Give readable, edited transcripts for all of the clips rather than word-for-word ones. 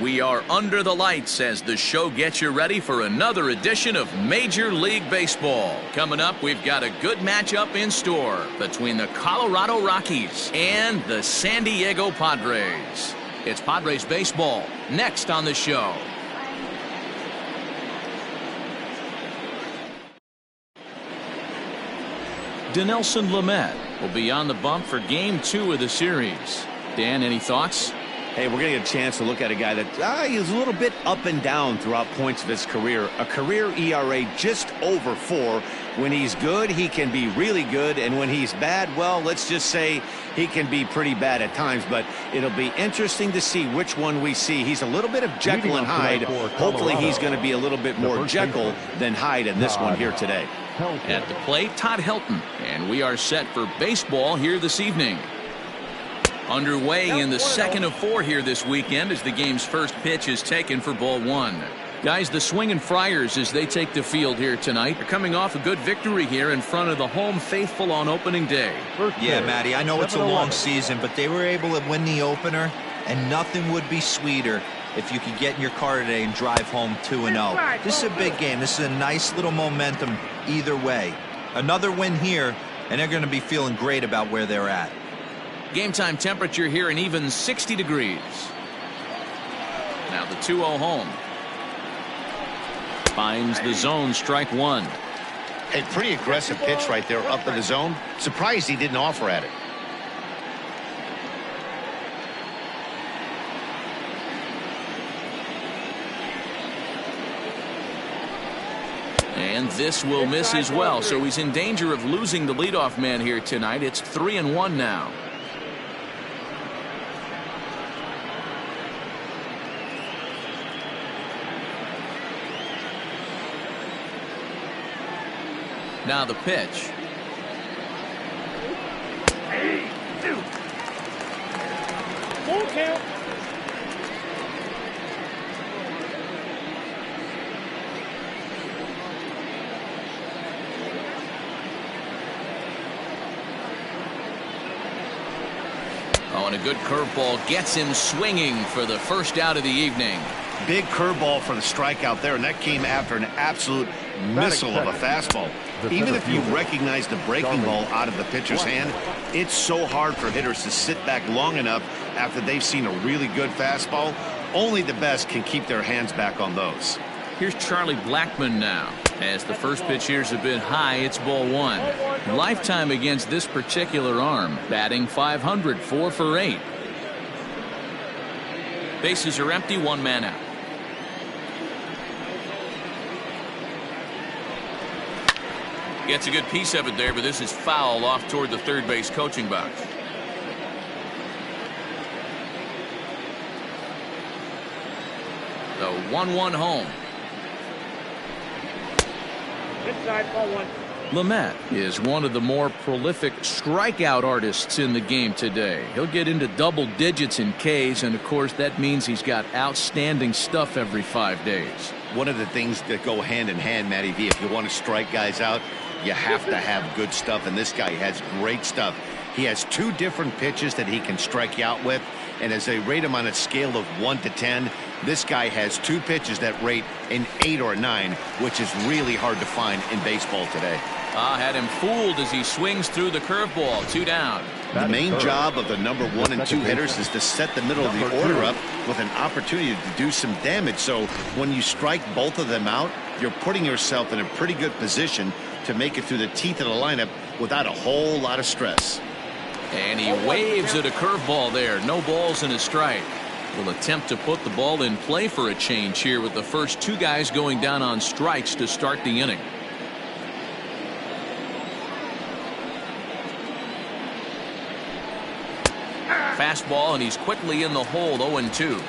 We are under the lights as the show gets you ready for another edition of Major League Baseball. Coming up, we've got a good matchup in store between the Colorado Rockies and the San Diego Padres. It's Padres baseball next on the show. Dinelson Lamet will be on the bump for Game 2 of the series. Dan, any thoughts? Hey, we're going to get a chance to look at a guy that he's a little bit up and down throughout points of his career. A career ERA just over 4. When he's good, he can be really good. And when he's bad, well, let's just say he can be pretty bad at times. But it'll be interesting to see which one we see. He's a little bit of Jekyll and Hyde. Hopefully he's going to be a little bit more Jekyll than Hyde in this one here today. At the plate, Todd Helton. And we are set for baseball here this evening. Underway in the second of 4 here this weekend as the game's first pitch is taken for ball 1. Guys, the Swingin' Friars as they take the field here tonight are coming off a good victory here in front of the home faithful on opening day. Yeah, Matty, I know it's a long season, but they were able to win the opener, and nothing would be sweeter if you could get in your car today and drive home 2-0. This is a big game. This is a nice little momentum either way. Another win here, and they're going to be feeling great about where they're at. Game time temperature here an even 60 degrees. Now the 2-0 home. Finds the zone, strike 1. A pretty aggressive pitch right there up in the zone. Surprised he didn't offer at it. And this will miss as well, so he's in danger of losing the leadoff man here tonight. It's 3-1 now. Now the pitch. Full count. Oh, and a good curveball gets him swinging for the first out of the evening. Big curveball for the strikeout there, and that came after an absolute missile of a fastball. Even if you recognize the breaking ball out of the pitcher's hand, it's so hard for hitters to sit back long enough after they've seen a really good fastball. Only the best can keep their hands back on those. Here's Charlie Blackmon now. As the first pitch here's a bit high, it's ball 1. Lifetime against this particular arm, batting .500, 4 for 8. Bases are empty, 1 man out. Gets a good piece of it there, but this is foul off toward the third base coaching box. The 1-1 home. Inside, ball 1. Lamet is one of the more prolific strikeout artists in the game today. He'll get into double digits in Ks, and of course that means he's got outstanding stuff every 5 days. One of the things that go hand in hand, Matty V, if you want to strike guys out, you have to have good stuff, and this guy has great stuff. He has 2 different pitches that he can strike you out with, and as they rate him on a scale of 1 to 10, this guy has 2 pitches that rate an 8 or a 9, which is really hard to find in baseball today. Had him fooled as he swings through the curveball. 2 down. The main job of the number 1 and 2 hitters is to set the middle of the order up with an opportunity to do some damage. So when you strike both of them out, you're putting yourself in a pretty good position to make it through the teeth of the lineup without a whole lot of stress. And he waves at a curveball there. No balls and a strike. Will attempt to put the ball in play for a change here with the first 2 guys going down on strikes to start the inning. Fastball, and he's quickly in the hole. 0-2.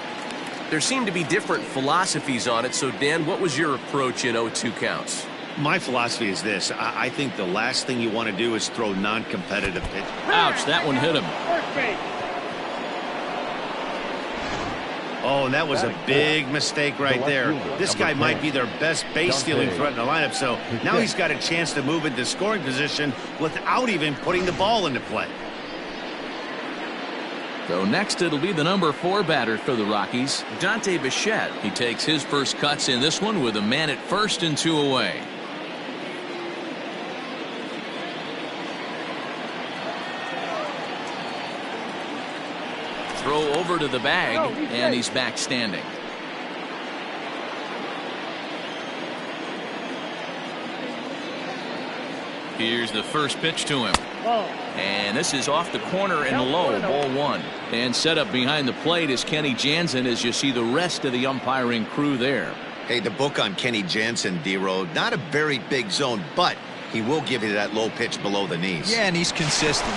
There seem to be different philosophies on it. So, Dan, what was your approach at 0-2 counts? My philosophy is this. I think the last thing you want to do is throw non-competitive pitch. Ouch, that one hit him. First base. Oh, and that was a big mistake right there. This guy might be their best base-stealing threat in the lineup, so now he's got a chance to move into scoring position without even putting the ball into play. So next it'll be the number 4 batter for the Rockies, Dante Bichette. He takes his first cuts in this one with a man at first and 2 away. Throw over to the bag, and he's back standing. Here's the first pitch to him. And this is off the corner and low, ball 1. And set up behind the plate is Kenny Jansen as you see the rest of the umpiring crew there. Hey, the book on Kenny Jansen, D-Row, not a very big zone, but he will give you that low pitch below the knees. Yeah, and he's consistent.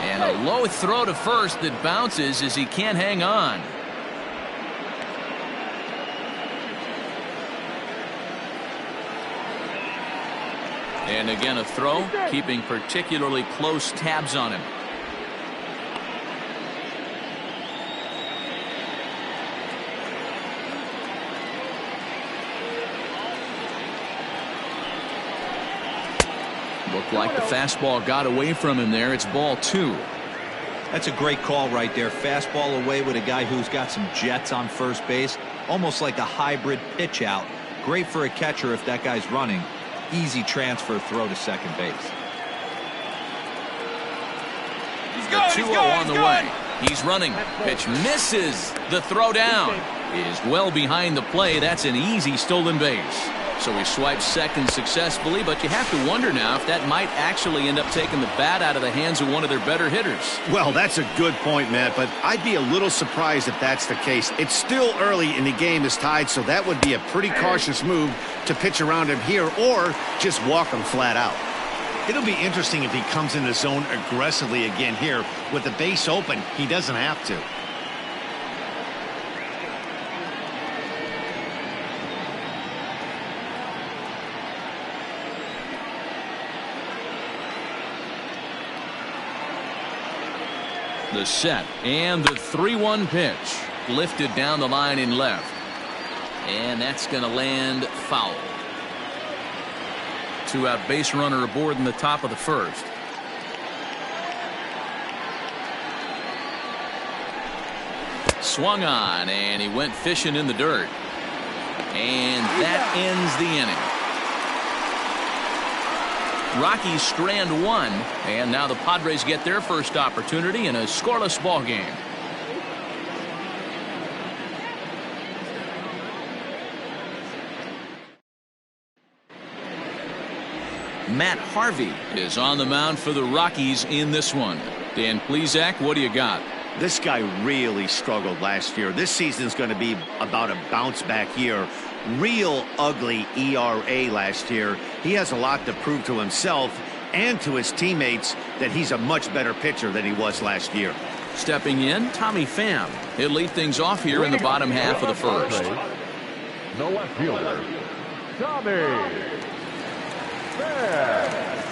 And a low throw to first that bounces as he can't hang on. And again a throw, keeping particularly close tabs on him. Looked like the fastball got away from him there. It's ball 2. That's a great call right there. Fastball away with a guy who's got some jets on first base. Almost like a hybrid pitch out. Great for a catcher if that guy's running. Easy transfer throw to second base. The 2-0 on the way. He's running. Pitch misses. The throw down is well behind the play. That's an easy stolen base. So he swipes second successfully, but you have to wonder now if that might actually end up taking the bat out of the hands of one of their better hitters. Well, that's a good point, Matt, but I'd be a little surprised if that's the case. It's still early and the game is tied, so that would be a pretty cautious move to pitch around him here or just walk him flat out. It'll be interesting if he comes in the zone aggressively again here. With the base open, he doesn't have to. The set and the 3-1 pitch lifted down the line in left, and that's going to land foul. 2-out base runner aboard in the top of the first. Swung on and he went fishing in the dirt, and that ends the inning. Rockies strand 1, and now the Padres get their first opportunity in a scoreless ball game. Matt Harvey is on the mound for the Rockies in this one. Dan Plesac, what do you got? This guy really struggled last year. This season's going to be about a bounce back year. Real ugly ERA last year. He has a lot to prove to himself and to his teammates that he's a much better pitcher than he was last year. Stepping in, Tommy Pham. He'll lead things off here in the bottom half of the first. The left fielder, Tommy Pham.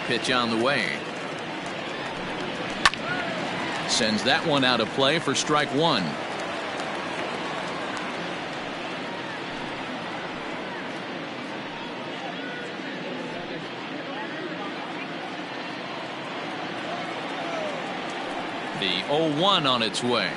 Pitch on the way. Sends that one out of play for strike 1. The 0-1 on its way.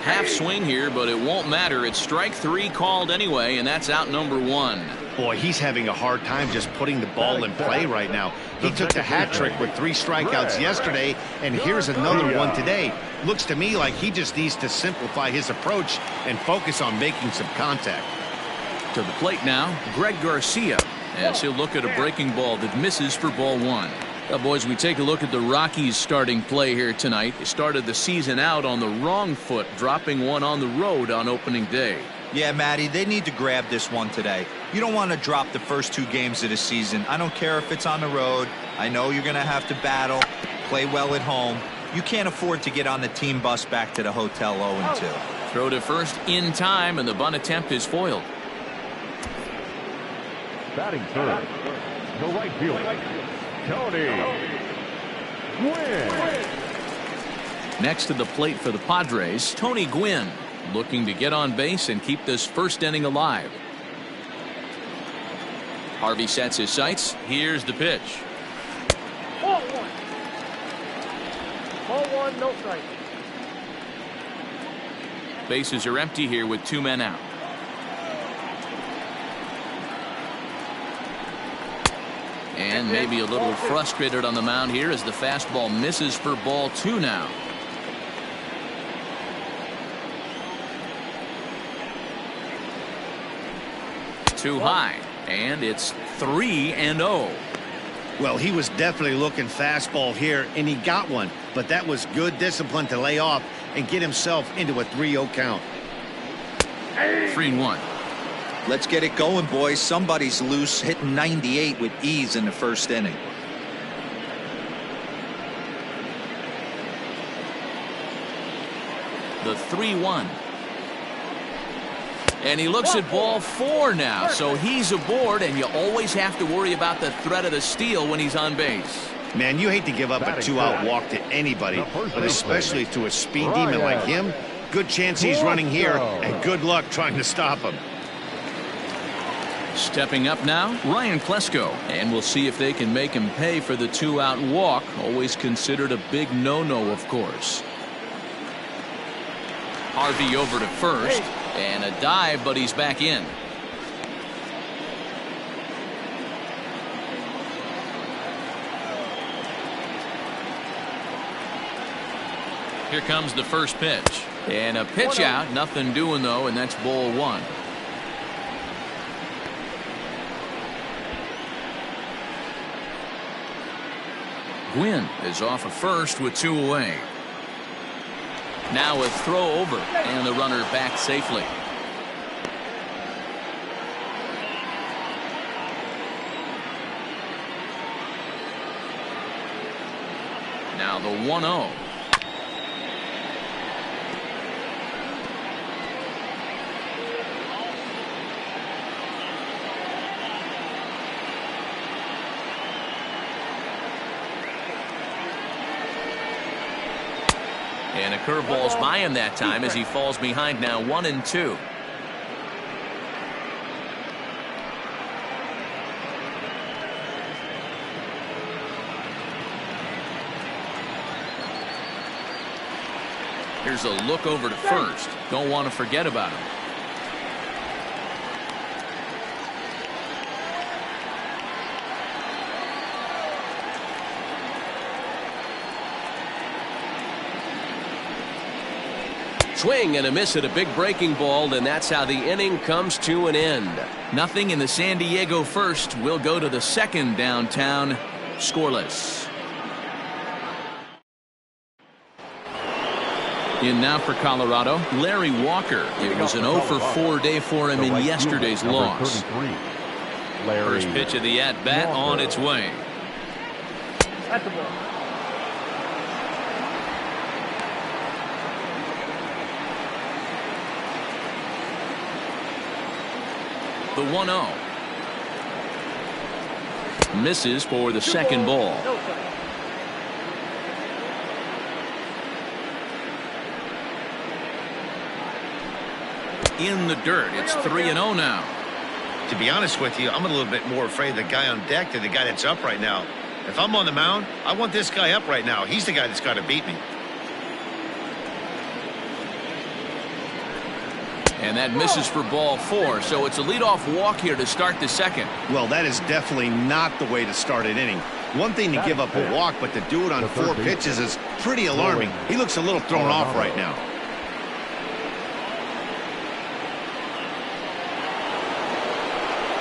Half swing here, but it won't matter. It's strike 3 called anyway, and that's out number 1. Boy, he's having a hard time just putting the ball in play right now. He took the hat trick with 3 strikeouts yesterday, and here's another one today. Looks to me like he just needs to simplify his approach and focus on making some contact. To the plate now, Greg Garcia, as he'll look at a breaking ball that misses for ball 1. Well, boys, we take a look at the Rockies starting play here tonight. They started the season out on the wrong foot, dropping one on the road on opening day. Yeah, Matty, they need to grab this one today. You don't want to drop the first 2 games of the season. I don't care if it's on the road. I know you're going to have to battle, play well at home. You can't afford to get on the team bus back to the hotel 0-2. Throw to first in time, and the bunt attempt is foiled. Batting third, the right fielder, Tony Gwynn. Next to the plate for the Padres, Tony Gwynn, looking to get on base and keep this first inning alive. Harvey sets his sights. Here's the pitch. Ball one. Ball one, no strike. Bases are empty here with 2 men out. And maybe a little frustrated on the mound here as the fastball misses for ball 2 now. Too high, and it's 3-0. Well, he was definitely looking fastball here, and he got one. But that was good discipline to lay off and get himself into a 3-0 count. 3-1. Let's get it going, boys. Somebody's loose, hitting 98 with ease in the first inning. The 3-1. And he looks at ball 4 now, so he's aboard, and you always have to worry about the threat of the steal when he's on base. Man, you hate to give up a 2-out walk to anybody, but especially to a speed demon like him. Good chance he's running here, and good luck trying to stop him. Stepping up now, Ryan Klesko, and we'll see if they can make him pay for the 2-out walk. Always considered a big no-no, of course. Harvey over to first, and a dive, but he's back in. Here comes the first pitch, and a pitch out, nothing doing though, and that's ball 1. Gwynn is off of first with 2 away. Now a throw over, and the runner back safely. Now the 1-0. And a curveball's by him that time as he falls behind now 1-2. Here's a look over to first. Don't want to forget about him. Swing and a miss at a big breaking ball, and that's how the inning comes to an end. Nothing in the San Diego first. We'll go to the second downtown, scoreless. In now for Colorado, Larry Walker. It was an 0-for-4 day for him in yesterday's loss. First pitch of the at-bat on its way. That's the ball. The 1-0. Misses for the second ball. In the dirt. It's 3-0 now. To be honest with you, I'm a little bit more afraid of the guy on deck than the guy that's up right now. If I'm on the mound, I want this guy up right now. He's the guy that's got to beat me. And that misses for ball 4, so it's a leadoff walk here to start the second. Well, that is definitely not the way to start an inning. One thing to give up a walk, but to do it on 4 pitches is pretty alarming. He looks a little thrown off right now.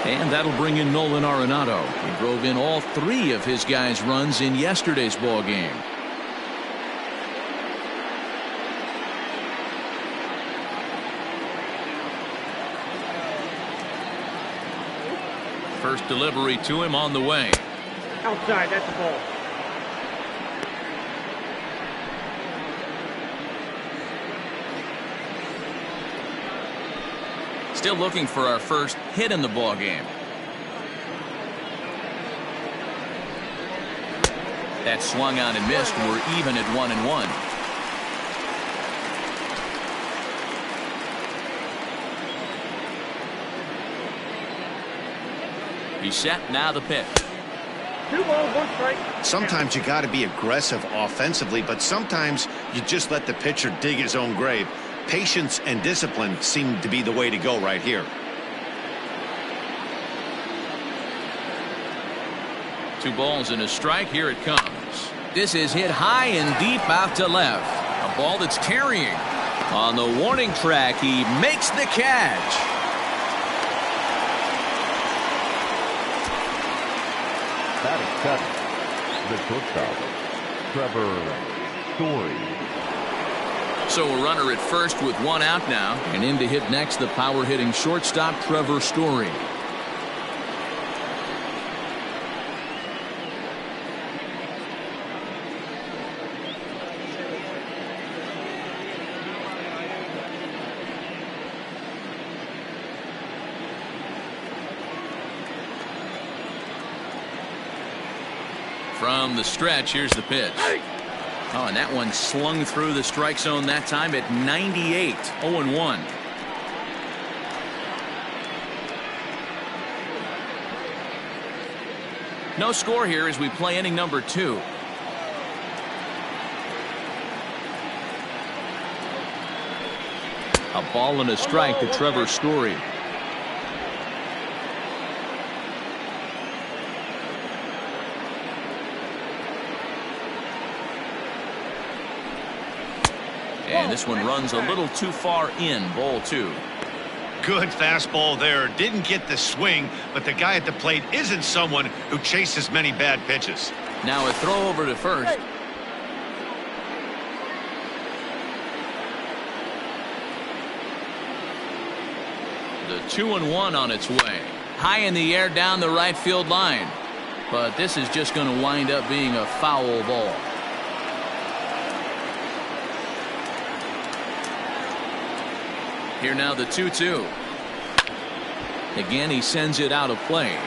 And that'll bring in Nolan Arenado. He drove in all 3 of his guys' runs in yesterday's ball game. First delivery to him on the way. Outside, that's the ball. Still looking for our first hit in the ball game. That swung on and missed. We're even at 1-1. He's set. Now the pitch. 2 balls, 1 strike. Sometimes you got to be aggressive offensively, but sometimes you just let the pitcher dig his own grave. Patience and discipline seem to be the way to go right here. 2 balls and a strike. Here it comes. This is hit high and deep out to left. A ball that's carrying. On the warning track, he makes the catch. Batting seventh, the shortstop, Trevor Story. So a runner at first with 1 out now. And in to hit next, the power hitting shortstop, Trevor Story. From the stretch, here's the pitch. Oh, and that one slung through the strike zone that time at 98. 0-1. No score here as we play inning number 2. A ball and a strike to Trevor Story. And this one runs a little too far in. Ball 2. Good fastball there. Didn't get the swing, but the guy at the plate isn't someone who chases many bad pitches. Now a throw over to first. The 2-1 on its way. High in the air down the right field line. But this is just going to wind up being a foul ball. Here now the 2-2. Again, he sends it out of play.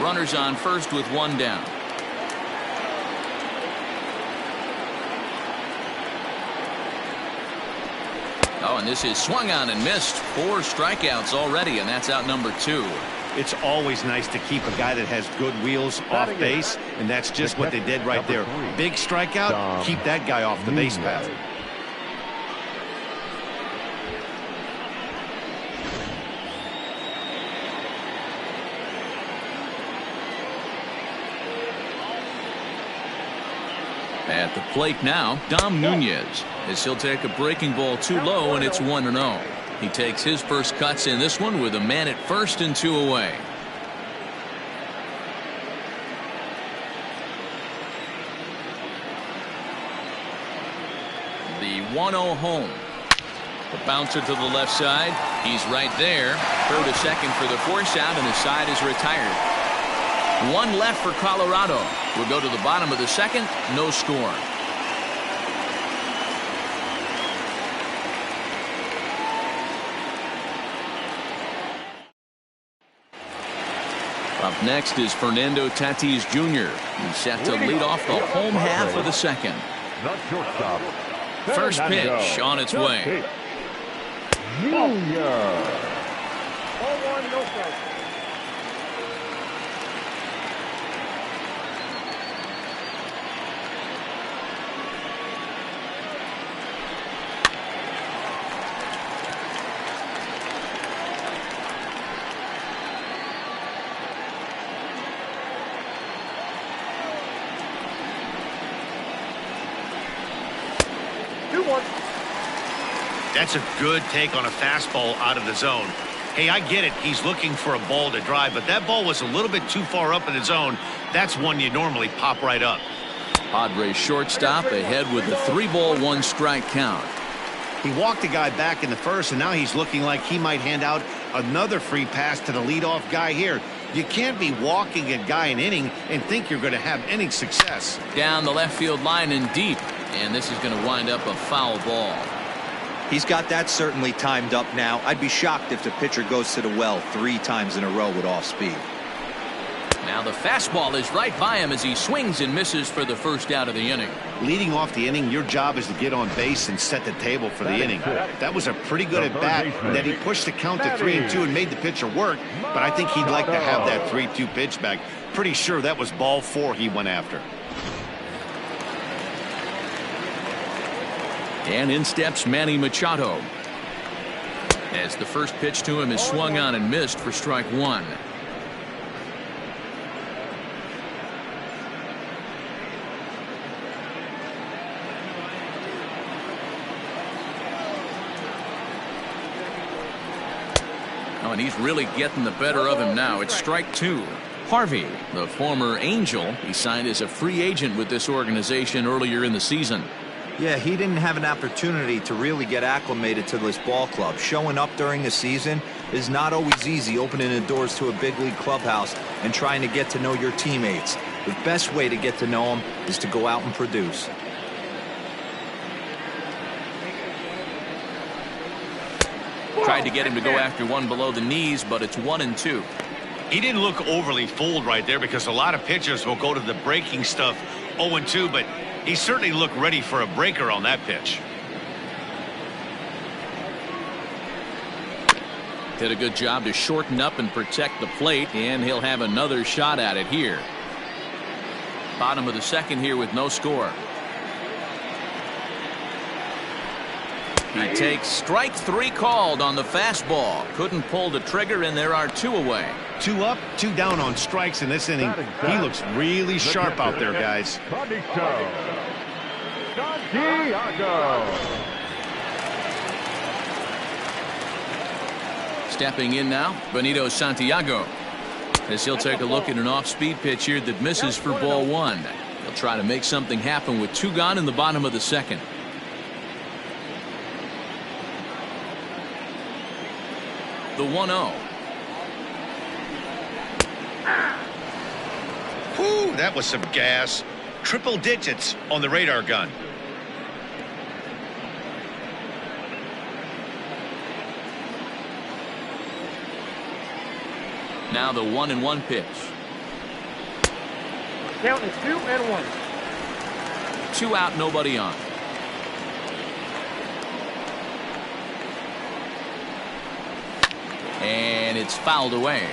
Runners on first with 1 down. Oh, and this is swung on and missed. 4 strikeouts already, and that's out number 2. It's always nice to keep a guy that has good wheels off base, and that's just what they did right there. Big strikeout, keep that guy off the base path. At the plate now, Dom Nunez, as he'll take a breaking ball too low, and it's 1-0. He takes his first cuts in this one with a man at first and 2 away. The 1-0 home. The bouncer to the left side. He's right there. Throw to second for the force out, and the side is retired. 1 left for Colorado. We'll go to the bottom of the second. No score. Up next is Fernando Tatis Jr. He's set to lead off the home half of the second. The shortstop, First Fernando pitch on its way. Jr. 0-1, no strike. That's a good take on a fastball out of the zone. Hey, I get it. He's looking for a ball to drive, but that ball was a little bit too far up in the zone. That's one you normally pop right up. Padres shortstop ahead with the 3-ball 1-strike count. He walked the guy back in the first, and now he's looking like he might hand out another free pass to the leadoff guy here. You can't be walking a guy an inning and think you're going to have any success. Down the left field line and deep, and this is going to wind up a foul ball. He's got that certainly timed up now. I'd be shocked if the pitcher goes to the well 3 times in a row with off speed. Now the fastball is right by him as he swings and misses for the first out of the inning. Leading off the inning, your job is to get on base and set the table for the inning. That was a pretty good at bat that he pushed the count to 3-2 and made the pitcher work, but I think he'd like to have that 3-2 pitch back. Pretty sure that was ball 4 he went after. And in steps Manny Machado, as the first pitch to him is swung on and missed for strike 1. Oh, and he's really getting the better of him now. It's strike 2. Harvey, the former Angel, he signed as a free agent with this organization earlier in the season. Yeah, he didn't have an opportunity to really get acclimated to this ball club. Showing up during the season is not always easy, opening the doors to a big league clubhouse and trying to get to know your teammates. The best way to get to know them is to go out and produce. Tried to get him to go after one below the knees, but it's 1-2. He didn't look overly fooled right there because a lot of pitchers will go to the breaking stuff 0-2, but he certainly looked ready for a breaker on that pitch. Did a good job to shorten up and protect the plate, and he'll have another shot at it here. Bottom of the second here with no score. He takes strike 3 called on the fastball. Couldn't pull the trigger, and there are 2 away. 2 up, 2 down on strikes in this inning. He looks really sharp out there, guys. Stepping in now, Benito Santiago, as he'll take a look at an off-speed pitch here that misses for ball 1. He'll try to make something happen with 2 gone in the bottom of the second. The 1-0. Whew, that was some gas. Triple digits on the radar gun. Now the 1-1 pitch. Count is 2-1. 2 out, nobody on. And it's fouled away.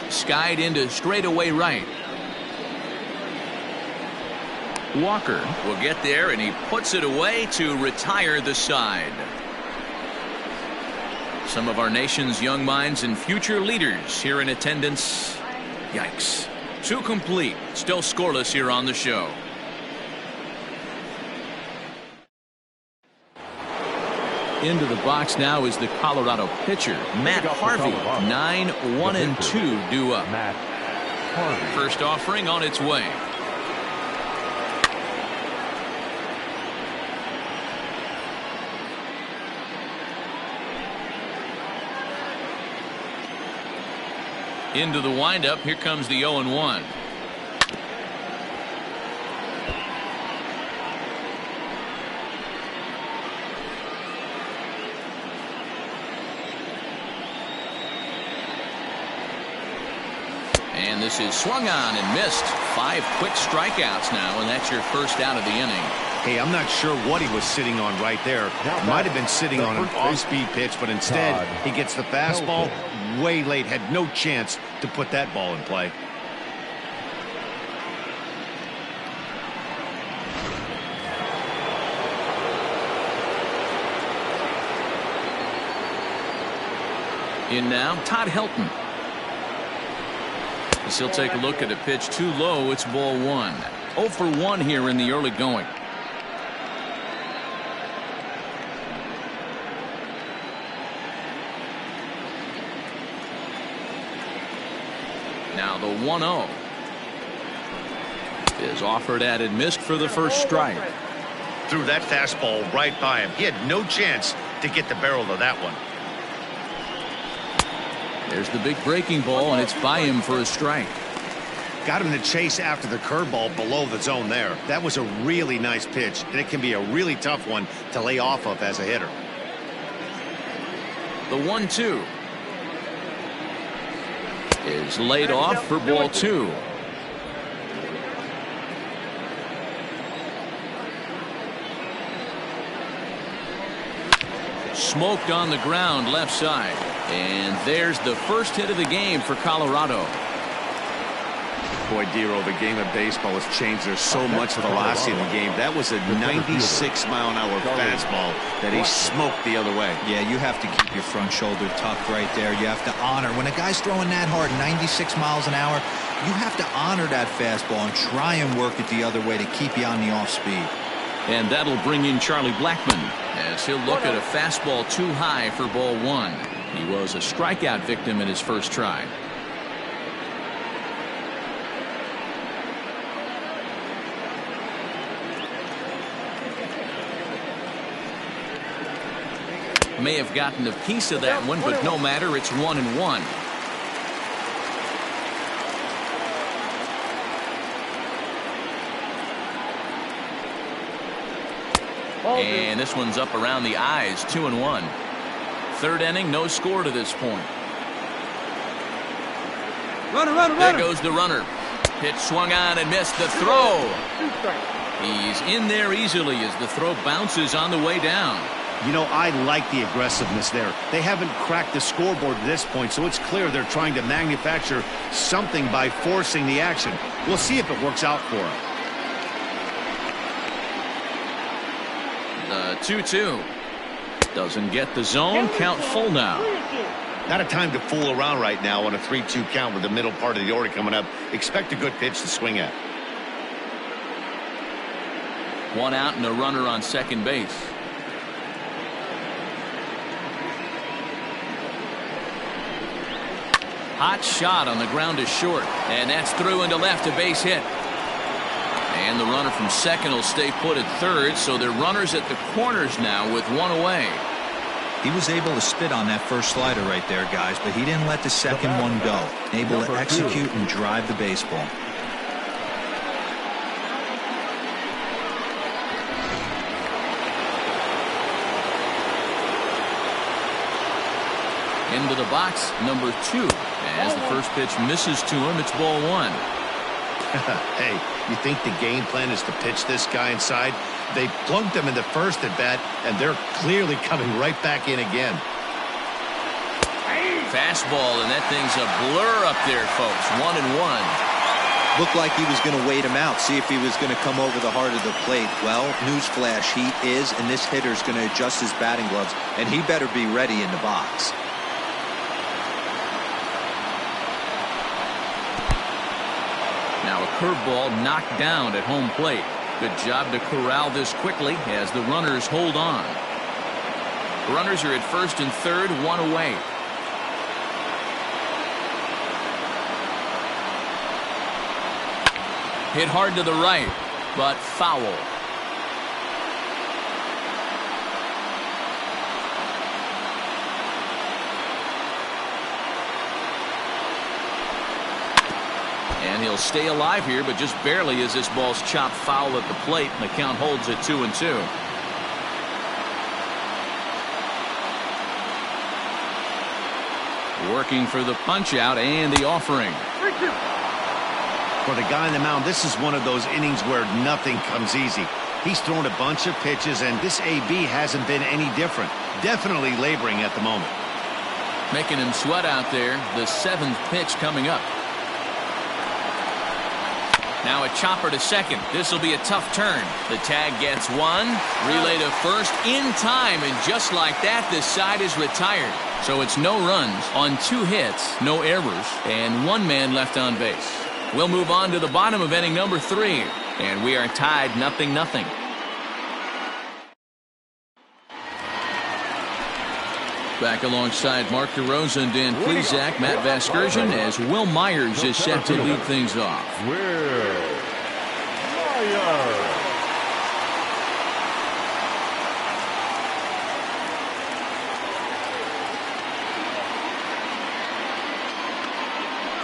Skied into straightaway right. Walker will get there, and he puts it away to retire the side. Some of our nation's young minds and future leaders here in attendance. Yikes. 2 complete. Still scoreless here on the show. Into the box now is the Colorado pitcher, Matt Harvey. 9-1-2 due up. First offering on its way. Into the windup. Here comes the 0-1. And this is swung on and missed. 5 quick strikeouts now, and that's your first out of the inning. Hey, I'm not sure what he was sitting on right there. Might have been sitting on an off-speed pitch, but instead he gets the fastball way late. Had no chance to put that ball in play. In now, Todd Helton. As he'll take a look at a pitch too low, it's ball 1. 0 for 1 here in the early going. Now the 1-0 is offered at and missed for the first strike. Threw that fastball right by him. He had no chance to get the barrel of that one. There's the big breaking ball, and it's by him for a strike. Got him to chase after the curveball below the zone there. That was a really nice pitch, and it can be a really tough one to lay off of as a hitter. The 1-2 is laid off for ball 2. Smoked on the ground left side. And there's the first hit of the game for Colorado. Boy, Dero, the game of baseball has changed. There's so much velocity in the game. That was a 96-mile-an-hour fastball that he smoked the other way. Yeah, you have to keep your front shoulder tucked right there. You have to honor. When a guy's throwing that hard, 96 miles an hour, you have to honor that fastball and try and work it the other way to keep you on the off speed. And that'll bring in Charlie Blackmon as he'll look at a fastball too high for ball 1. He was a strikeout victim in his first try. May have gotten a piece of that one, but no matter, it's 1-1. And this one's up around the eyes, 2-1. Third inning, no score to this point. There goes the runner. Pitch swung on and missed. The throw. He's in there easily as the throw bounces on the way down. You know, I like the aggressiveness there. They haven't cracked the scoreboard at this point, so it's clear they're trying to manufacture something by forcing the action. We'll see if it works out for them. The 2-2 doesn't get the zone. Count full now. Not a time to fool around right now on a 3-2 count with the middle part of the order coming up. Expect a good pitch to swing at. One out and a runner on second base. Hot shot on the ground is short, and that's through into left, a base hit. And the runner from second will stay put at third, so they're runners at the corners now with one away. He was able to spit on that first slider right there, guys, but he didn't let the second one go. Able to execute and drive the baseball. Into the box, number 2. As the first pitch misses to him, it's ball 1. Hey, you think the game plan is to pitch this guy inside? They plunked him in the first at bat, and they're clearly coming right back in again. Fastball, and that thing's a blur up there, folks. 1-1. Looked like he was going to wait him out, see if he was going to come over the heart of the plate. Well, newsflash, he is, and this hitter's going to adjust his batting gloves, and he better be ready in the box. Now a curveball knocked down at home plate. Good job to corral this quickly as the runners hold on. The runners are at first and third, one away. Hit hard to the right, but foul. And he'll stay alive here, but just barely as this ball's chopped foul at the plate, and the count holds at 2-2. Working for the punch out and the offering. For the guy on the mound, this is one of those innings where nothing comes easy. He's thrown a bunch of pitches, and this AB hasn't been any different. Definitely laboring at the moment. Making him sweat out there. The 7th pitch coming up. Now a chopper to second. This will be a tough turn. The tag gets one. Relay to first in time, and just like that, this side is retired. So it's no runs on 2 hits, no errors, and 1 man left on base. We'll move on to the bottom of inning number 3, and we are tied 0-0. Back alongside Mark DeRosa and Dan Plesac, Matt Vasgersian, as Will Myers is set to lead things off. Will Myers.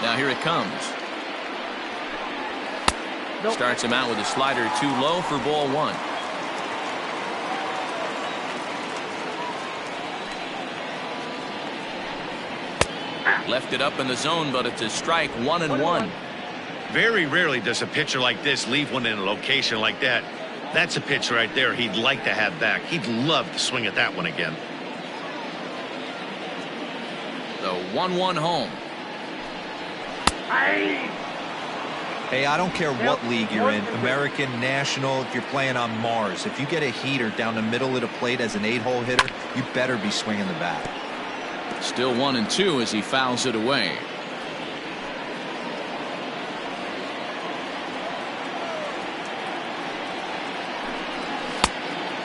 Now here it comes. Starts him out with a slider too low for ball one. Left it up in the zone, but it's a strike. 1-1. Very rarely does a pitcher like this leave one in a location like that. That's a pitch right there he'd like to have back. He'd love to swing at that one again. The 1-1 home. Hey, I don't care what league you're in, American, National, if you're playing on Mars. If you get a heater down the middle of the plate as an 8-hole hitter, you better be swinging the bat. Still 1-2 as he fouls it away.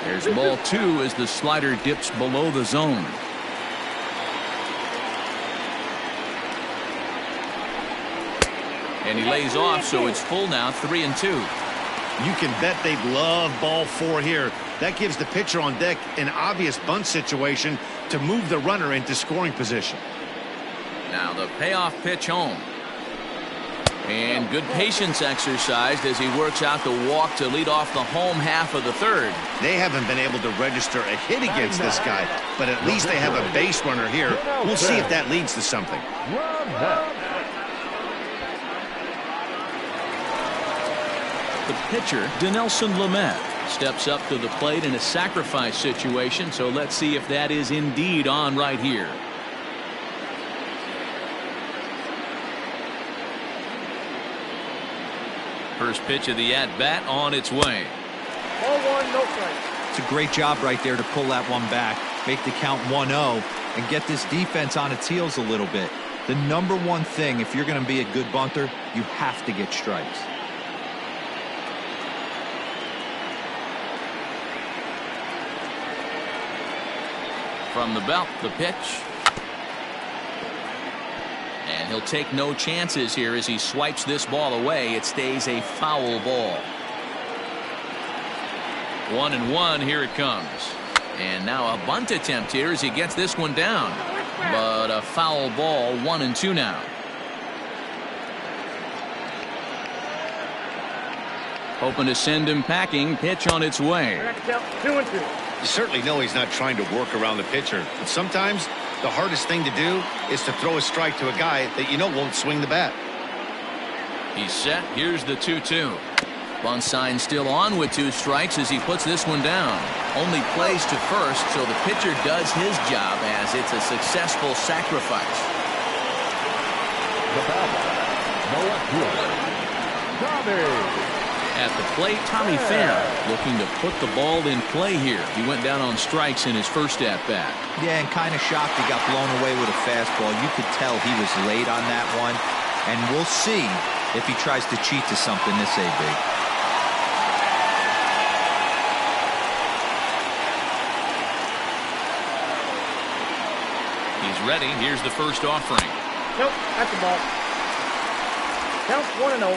There's ball two as the slider dips below the zone. And he lays off, so it's full now, 3-2. You can bet they'd love ball four here. That gives the pitcher on deck an obvious bunt situation to move the runner into scoring position. Now the payoff pitch home. And good patience exercised as he works out the walk to lead off the home half of the third. They haven't been able to register a hit against this guy, but at least they have a base runner here. We'll see if that leads to something. The pitcher, Dinelson Lamet, steps up to the plate in a sacrifice situation, so let's see if that is indeed on right here. First pitch of the at-bat on its way. Ball one, no strike. It's a great job right there to pull that one back, make the count 1-0, and get this defense on its heels a little bit. The number one thing, if you're going to be a good bunter, you have to get strikes. From the belt, the pitch. And he'll take no chances here as he swipes this ball away. It stays a foul ball. 1-1, here it comes. And now a bunt attempt here as he gets this one down. But a foul ball, 1-2 now. Hoping to send him packing. Pitch on its way. 2-2. You certainly know he's not trying to work around the pitcher, but sometimes the hardest thing to do is to throw a strike to a guy that you know won't swing the bat. He's set. Here's the 2-2. Bunt sign still on with 2 strikes as he puts this one down. Only plays to first, so the pitcher does his job as it's a successful sacrifice. The batter, no outfielder, Tommy. At the plate, Tommy Pham looking to put the ball in play here. He went down on strikes in his first at-bat. Yeah, and kind of shocked he got blown away with a fastball. You could tell he was late on that one, and we'll see if he tries to cheat to something this big. He's ready. Here's the first offering. Nope, that's the ball. Count 1-0.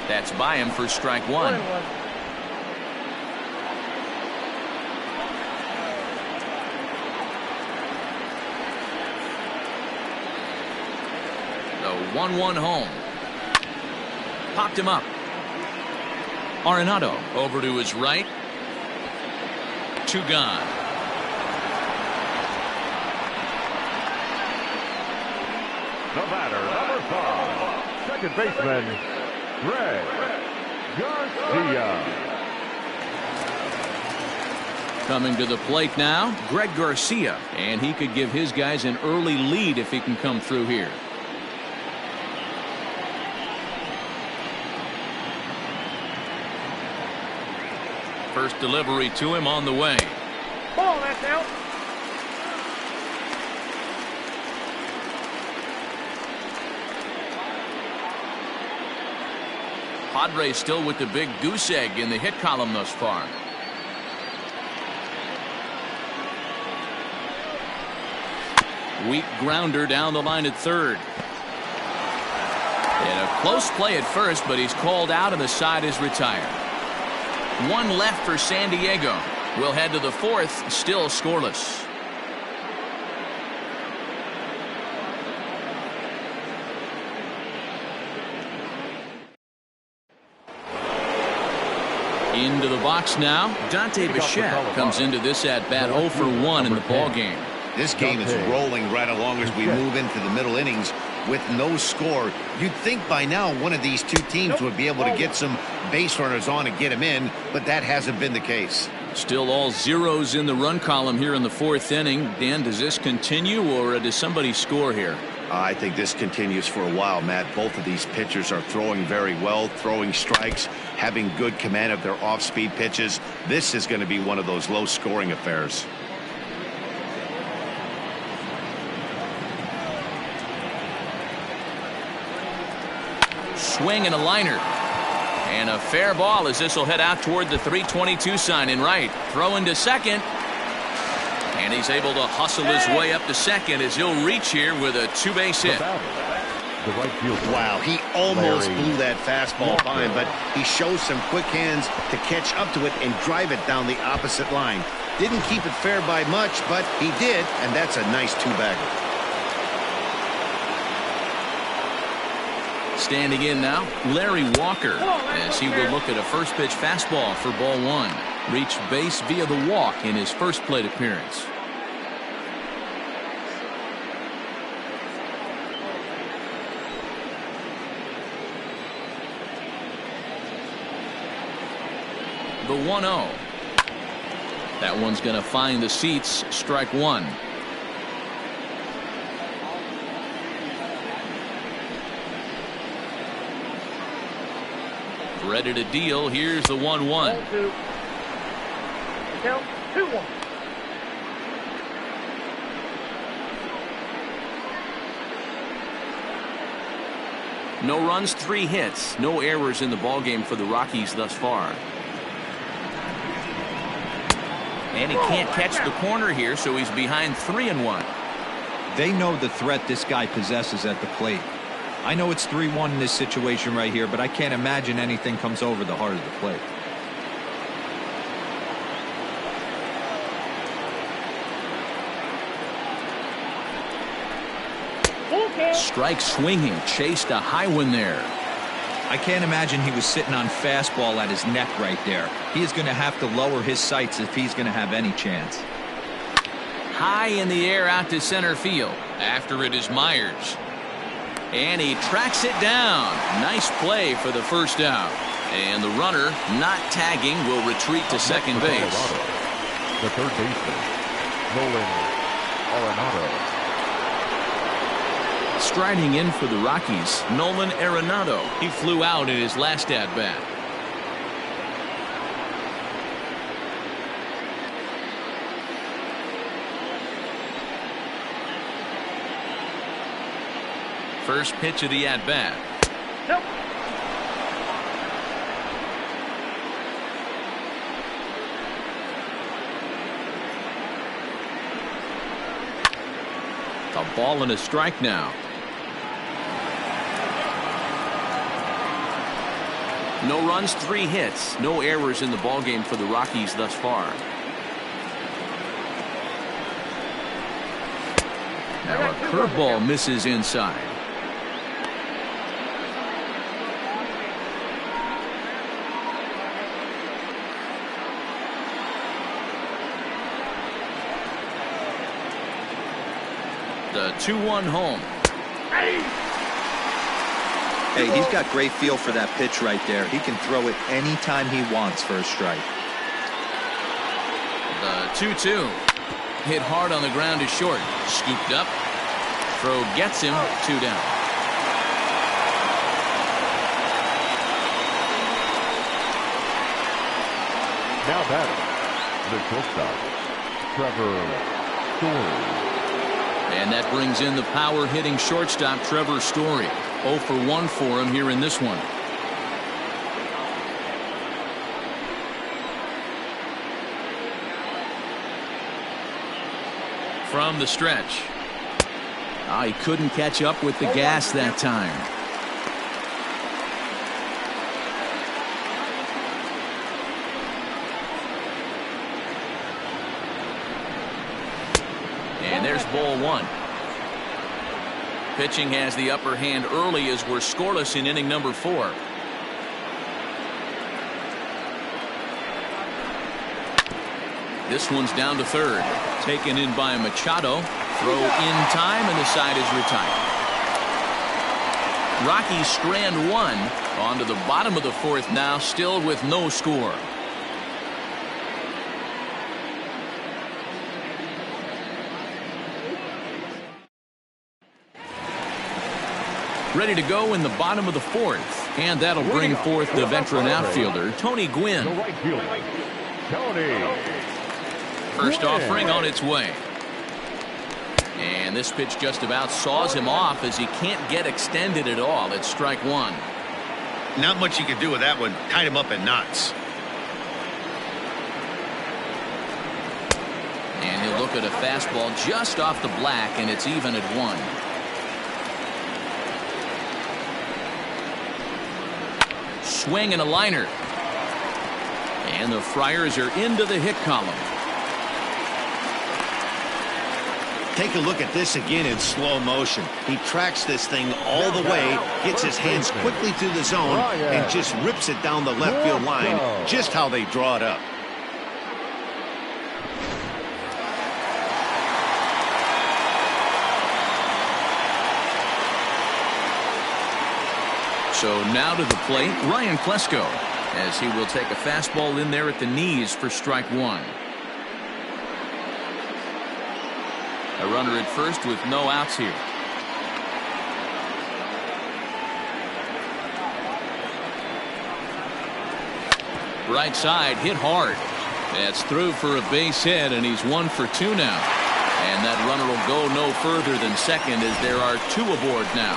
That's by him for strike one. 1-1. The 1-1 home. Popped him up. Arenado over to his right. 2 gone. The batter, number 5, second baseman, Greg Garcia. Coming to the plate now, Greg Garcia, and he could give his guys an early lead if he can come through here. First delivery to him on the way. Ball, that's out. Padres still with the big goose egg in the hit column thus far. Weak grounder down the line at third. And a close play at first, but he's called out and the side is retired. 1 left for San Diego. We'll head to the 4th, still scoreless. Into the box now. Dante Bichette comes into this at bat 0 for 1 in the ball game. This game is rolling right along as we move into the middle innings with no score. You'd think by now one of these two teams would be able to get some base runners on and get them in, but that hasn't been the case. Still all zeros in the run column here in the 4th inning. Dan, does this continue or does somebody score here? I think this continues for a while, Matt. Both of these pitchers are throwing very well, throwing strikes, having good command of their off-speed pitches. This is going to be one of those low-scoring affairs. Swing and a liner. And a fair ball as this will head out toward the 322 sign in right. Throw into second. And he's able to hustle his way up to second as he'll reach here with a 2-base hit. Wow, he almost blew that fastball by him, but he shows some quick hands to catch up to it and drive it down the opposite line. Didn't keep it fair by much, but he did, and that's a nice two-bagger. Standing in now, Larry Walker, as he will look at a first pitch fastball for ball 1. Reached base via the walk in his first plate appearance. The 1-0. That one's going to find the seats. Strike 1. Ready to deal. Here's the 1-1. 2-1. No runs, 3 hits, no errors in the ballgame for the Rockies thus far. And he can't catch the corner here, so he's behind 3-1. They know the threat this guy possesses at the plate. I know it's 3-1 in this situation right here, but I can't imagine anything comes over the heart of the plate. Strike swinging, chased a high one there. I can't imagine he was sitting on fastball at his neck right there. He is going to have to lower his sights if he's going to have any chance. High in the air out to center field. After it is Myers. And he tracks it down. Nice play for the first out. And the runner, not tagging, will retreat to second base. The third baseman, Nolan Arenado. Striding in for the Rockies, Nolan Arenado. He flew out in his last at-bat. First pitch of the at-bat. Nope. A ball and a strike now. No runs, 3 hits, no errors in the ballgame for the Rockies thus far. Now a curveball misses inside. The 2-1 home. Hey, he's got great feel for that pitch right there. He can throw it anytime he wants for a strike. The 2-2. Hit hard on the ground to short. Scooped up. Throw gets him. 2 down. Now batting, the shortstop, Trevor Story. And that brings in the power-hitting shortstop, Trevor Story. 0 for 1 for him here in this one. From the stretch. He couldn't catch up with the gas that time. And there's ball 1. Pitching has the upper hand early as we're scoreless in inning number 4. This one's down to third. Taken in by Machado. Throw in time, and the side is retired. Rockies strand one. On to the bottom of the fourth now, still with no score. Ready to go in the bottom of the fourth. And that'll bring forth the veteran outfielder, Tony Gwynn. First offering on its way. And this pitch just about saws him off as he can't get extended at all. It's strike one. Not much you can do with that one. Tied him up in knots. And he'll look at a fastball just off the black, and it's even at one. Swing and a liner. And the Friars are into the hit column. Take a look at this again in slow motion. He tracks this thing all the way, gets his hands quickly through the zone, and just rips it down the left field line, just how they draw it up. So now to the plate, Ryan Klesko, as he will take a fastball in there at the knees for strike one. A runner at first with no outs here. Right side hit hard. That's through for a base hit, and he's 1 for 2 now. And that runner will go no further than second as there are 2 aboard now.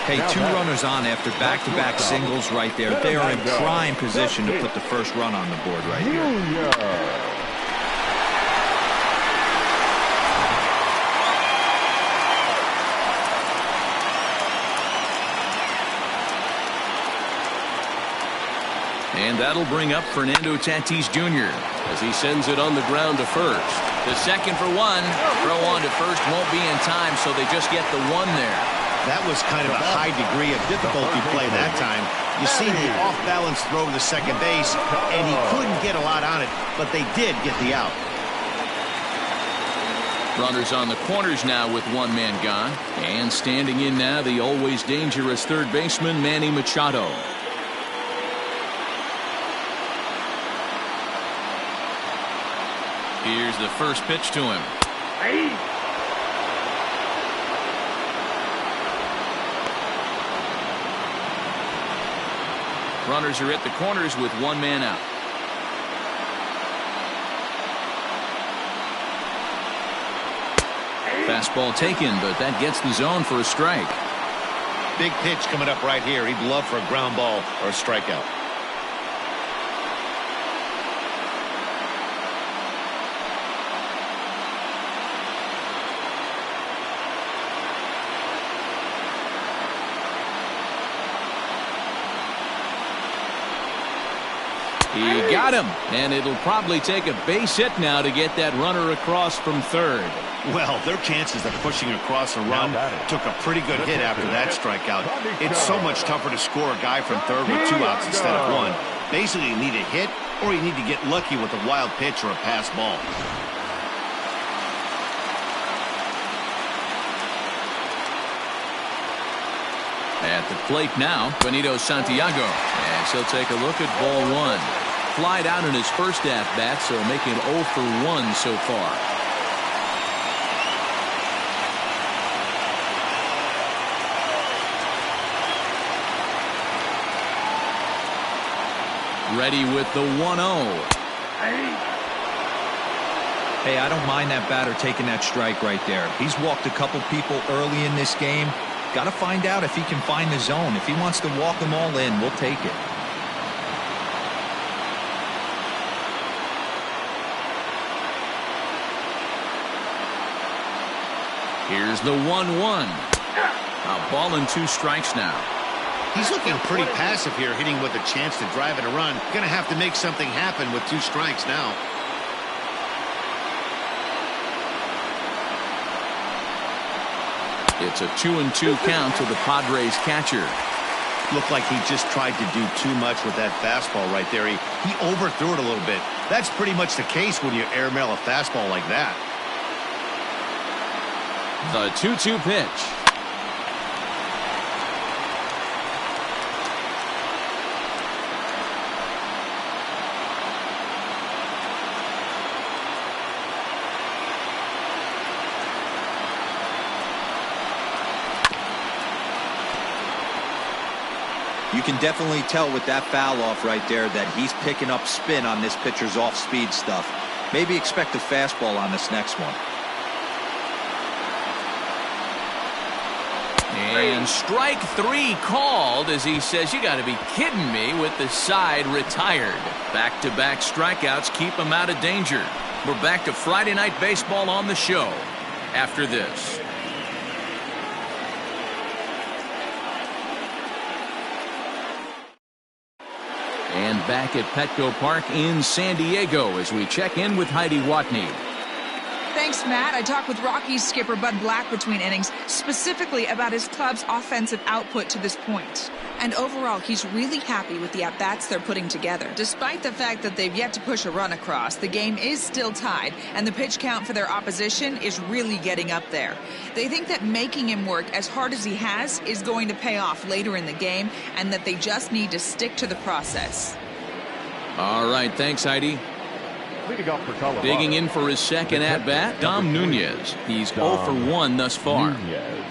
Hey, 2 runners on after back-to-back singles right there. They are in prime position to put the first run on the board right here. And that'll bring up Fernando Tatis Jr. as he sends it on the ground to first. The second for 1. Throw on to first won't be in time, so they just get the 1 there. That was kind of a high degree of difficulty play that time. You see the off-balance throw to second base, and he couldn't get a lot on it, but they did get the out. Runners on the corners now with 1 man gone. And standing in now, the always dangerous third baseman, Manny Machado. Here's the first pitch to him. Runners are at the corners with 1 man out. Fastball taken, but that gets the zone for a strike. Big pitch coming up right here. He'd love for a ground ball or a strikeout. He got him, and it'll probably take a base hit now to get that runner across from third. Well, their chances of pushing across a run took a pretty good hit after that strikeout. It's so much tougher to score a guy from third with 2 outs instead of 1. Basically, you need a hit, or you need to get lucky with a wild pitch or a pass ball. At the plate now, Benito Santiago, and he'll take a look at ball 1. Flied out in his first at-bat, so making 0 for 1 so far. Ready with the 1-0. Hey, I don't mind that batter taking that strike right there. He's walked a couple people early in this game. Got to find out if he can find the zone. If he wants to walk them all in, we'll take it. Here's the 1-1. A ball and 2 strikes now. He's looking pretty passive here, hitting with a chance to drive and a run. Going to have to make something happen with 2 strikes now. It's a 2-2 count to the Padres catcher. Looked like he just tried to do too much with that fastball right there. He overthrew it a little bit. That's pretty much the case when you airmail a fastball like that. The 2-2 pitch. You can definitely tell with that foul off right there that he's picking up spin on this pitcher's off-speed stuff. Maybe expect a fastball on this next one. And strike 3 called as he says, you got to be kidding me, with the side retired. Back-to-back strikeouts keep him out of danger. We're back to Friday Night Baseball on the show after this. And back at Petco Park in San Diego as we check in with Heidi Watney. Thanks, Matt. I talked with Rockies skipper Bud Black between innings, specifically about his club's offensive output to this point. And overall, he's really happy with the at-bats they're putting together. Despite the fact that they've yet to push a run across, the game is still tied, and the pitch count for their opposition is really getting up there. They think that making him work as hard as he has is going to pay off later in the game, and that they just need to stick to the process. All right, thanks, Heidi. Leading off for Colorado. Digging in for his second at-bat, Dom Nunez. He's 0 for 1 thus far. Nunez.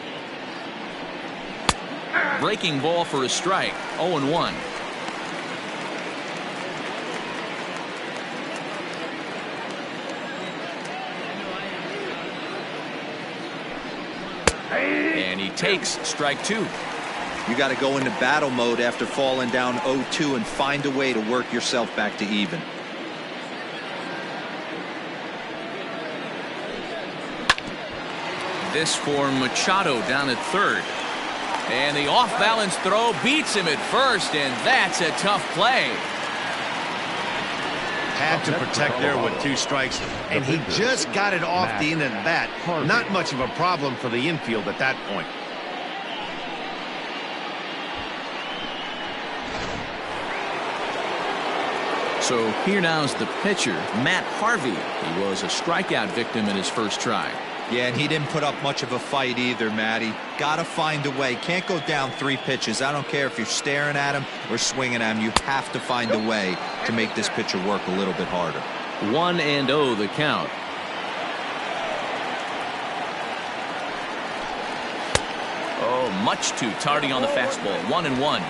Breaking ball for a strike, 0-1. And he takes strike 2. You got to go into battle mode after falling down 0-2 and find a way to work yourself back to even. This for Machado down at third. And the off-balance throw beats him at first, and that's a tough play. Had to protect there with 2 strikes, and he just got it off the end of the bat. Not much of a problem for the infield at that point. So here now's the pitcher, Matt Harvey. He was a strikeout victim in his first try. Yeah, and he didn't put up much of a fight either, Matty. Got to find a way. Can't go down 3 pitches. I don't care if you're staring at him or swinging at him. You have to find a way to make this pitcher work a little bit harder. 1-0 the count. Oh, much too tardy on the fastball. 1-1.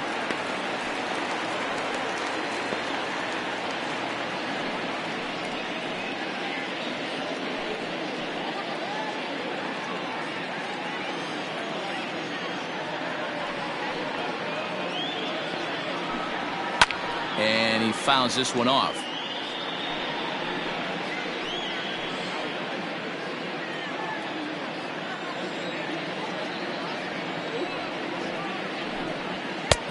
And he fouls this one off.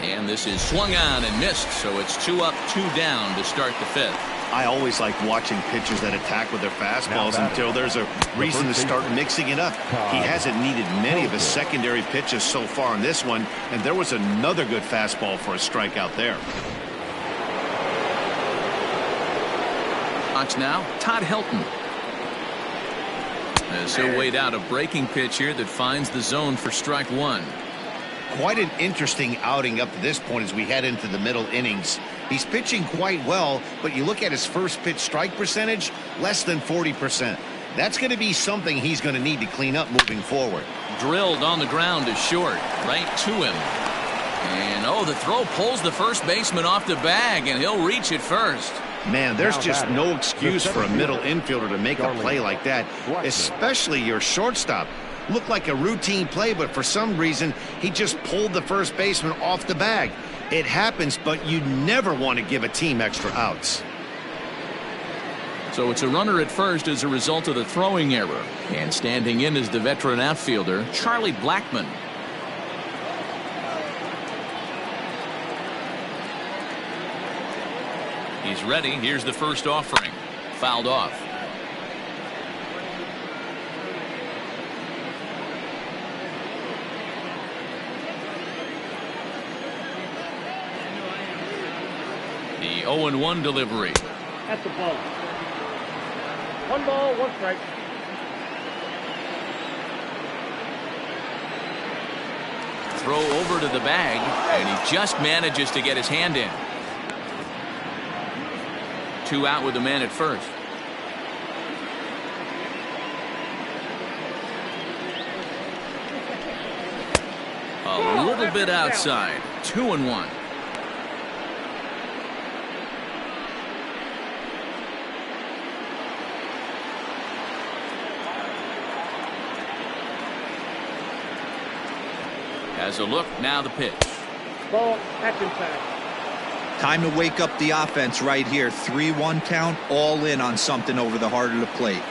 And this is swung on and missed, so it's 2 up, 2 down to start the 5th. I always like watching pitchers that attack with their fastballs until there's a reason to start mixing it up. He hasn't needed many of his secondary pitches so far in this one, and there was another good fastball for a strikeout there. Watch now, Todd Helton. As he'll wait out a breaking pitch here that finds the zone for strike 1. Quite an interesting outing up to this point as we head into the middle innings. He's pitching quite well, but you look at his first pitch strike percentage, less than 40%. That's going to be something he's going to need to clean up moving forward. Drilled on the ground to short, right to him. And oh, the throw pulls the first baseman off the bag, and he'll reach it first. Man, there's just no excuse for a middle infielder to make a play like that, especially your shortstop. Looked like a routine play, but for some reason, he just pulled the first baseman off the bag. It happens, but you never want to give a team extra outs. So it's a runner at first as a result of the throwing error. And standing in is the veteran outfielder, Charlie Blackmon. He's ready. Here's the first offering. Fouled off. 0-1 delivery. At the ball. 1 ball, 1 strike. Throw over to the bag, and he just manages to get his hand in. 2 out with the man at first. A little bit outside. 2-1. Has a look, now the pitch. Ball, back inside. Time to wake up the offense right here. 3-1 count, all in on something over the heart of the plate.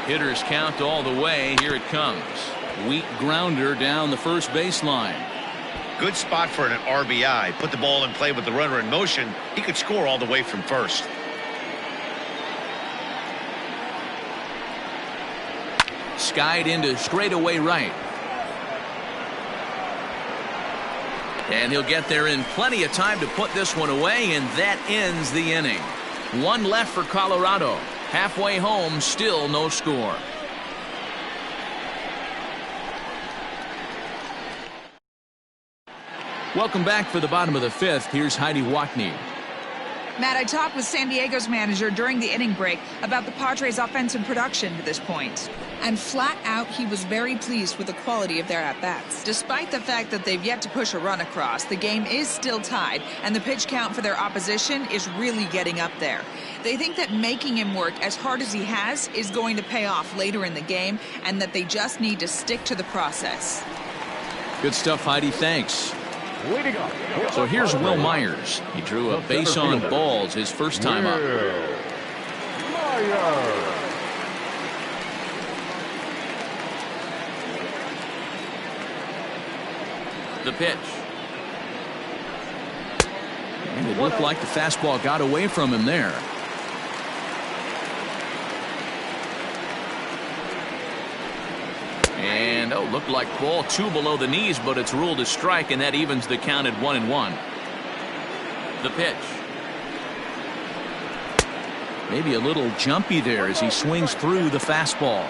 Hitters count all the way. Here it comes. Weak grounder down the first baseline. Good spot for an RBI. Put the ball in play with the runner in motion. He could score all the way from first. Skied into straightaway right. And he'll get there in plenty of time to put this one away, and that ends the inning. 1 left for Colorado. Halfway home, still no score. Welcome back for the bottom of the 5th. Here's Heidi Watney. Matt, I talked with San Diego's manager during the inning break about the Padres' offensive production to this point. And flat out, he was very pleased with the quality of their at-bats. Despite the fact that they've yet to push a run across, the game is still tied, and the pitch count for their opposition is really getting up there. They think that making him work as hard as he has is going to pay off later in the game, and that they just need to stick to the process. Good stuff, Heidi. Thanks. Way to go. So here's Will Myers. He drew a base on balls his first time up. The pitch. And it looked like the fastball got away from him there. And looked like ball 2 below the knees, but it's ruled a strike, and that evens the count at 1-1. The pitch. Maybe a little jumpy there as he swings through the fastball.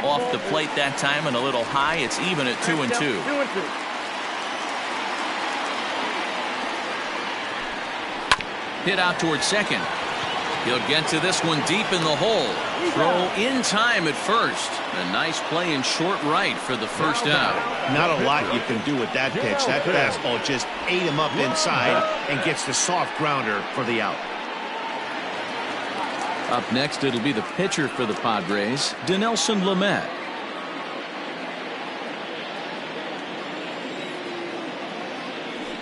Off the plate that time and a little high. It's even at 2-2. Hit out towards second. He'll get to this one deep in the hole. Throw in time at first. A nice play in short right for the first out. Not a lot you can do with that pitch. That fastball just ate him up inside and gets the soft grounder for the out. Up next, it'll be the pitcher for the Padres, Dinelson Lamet.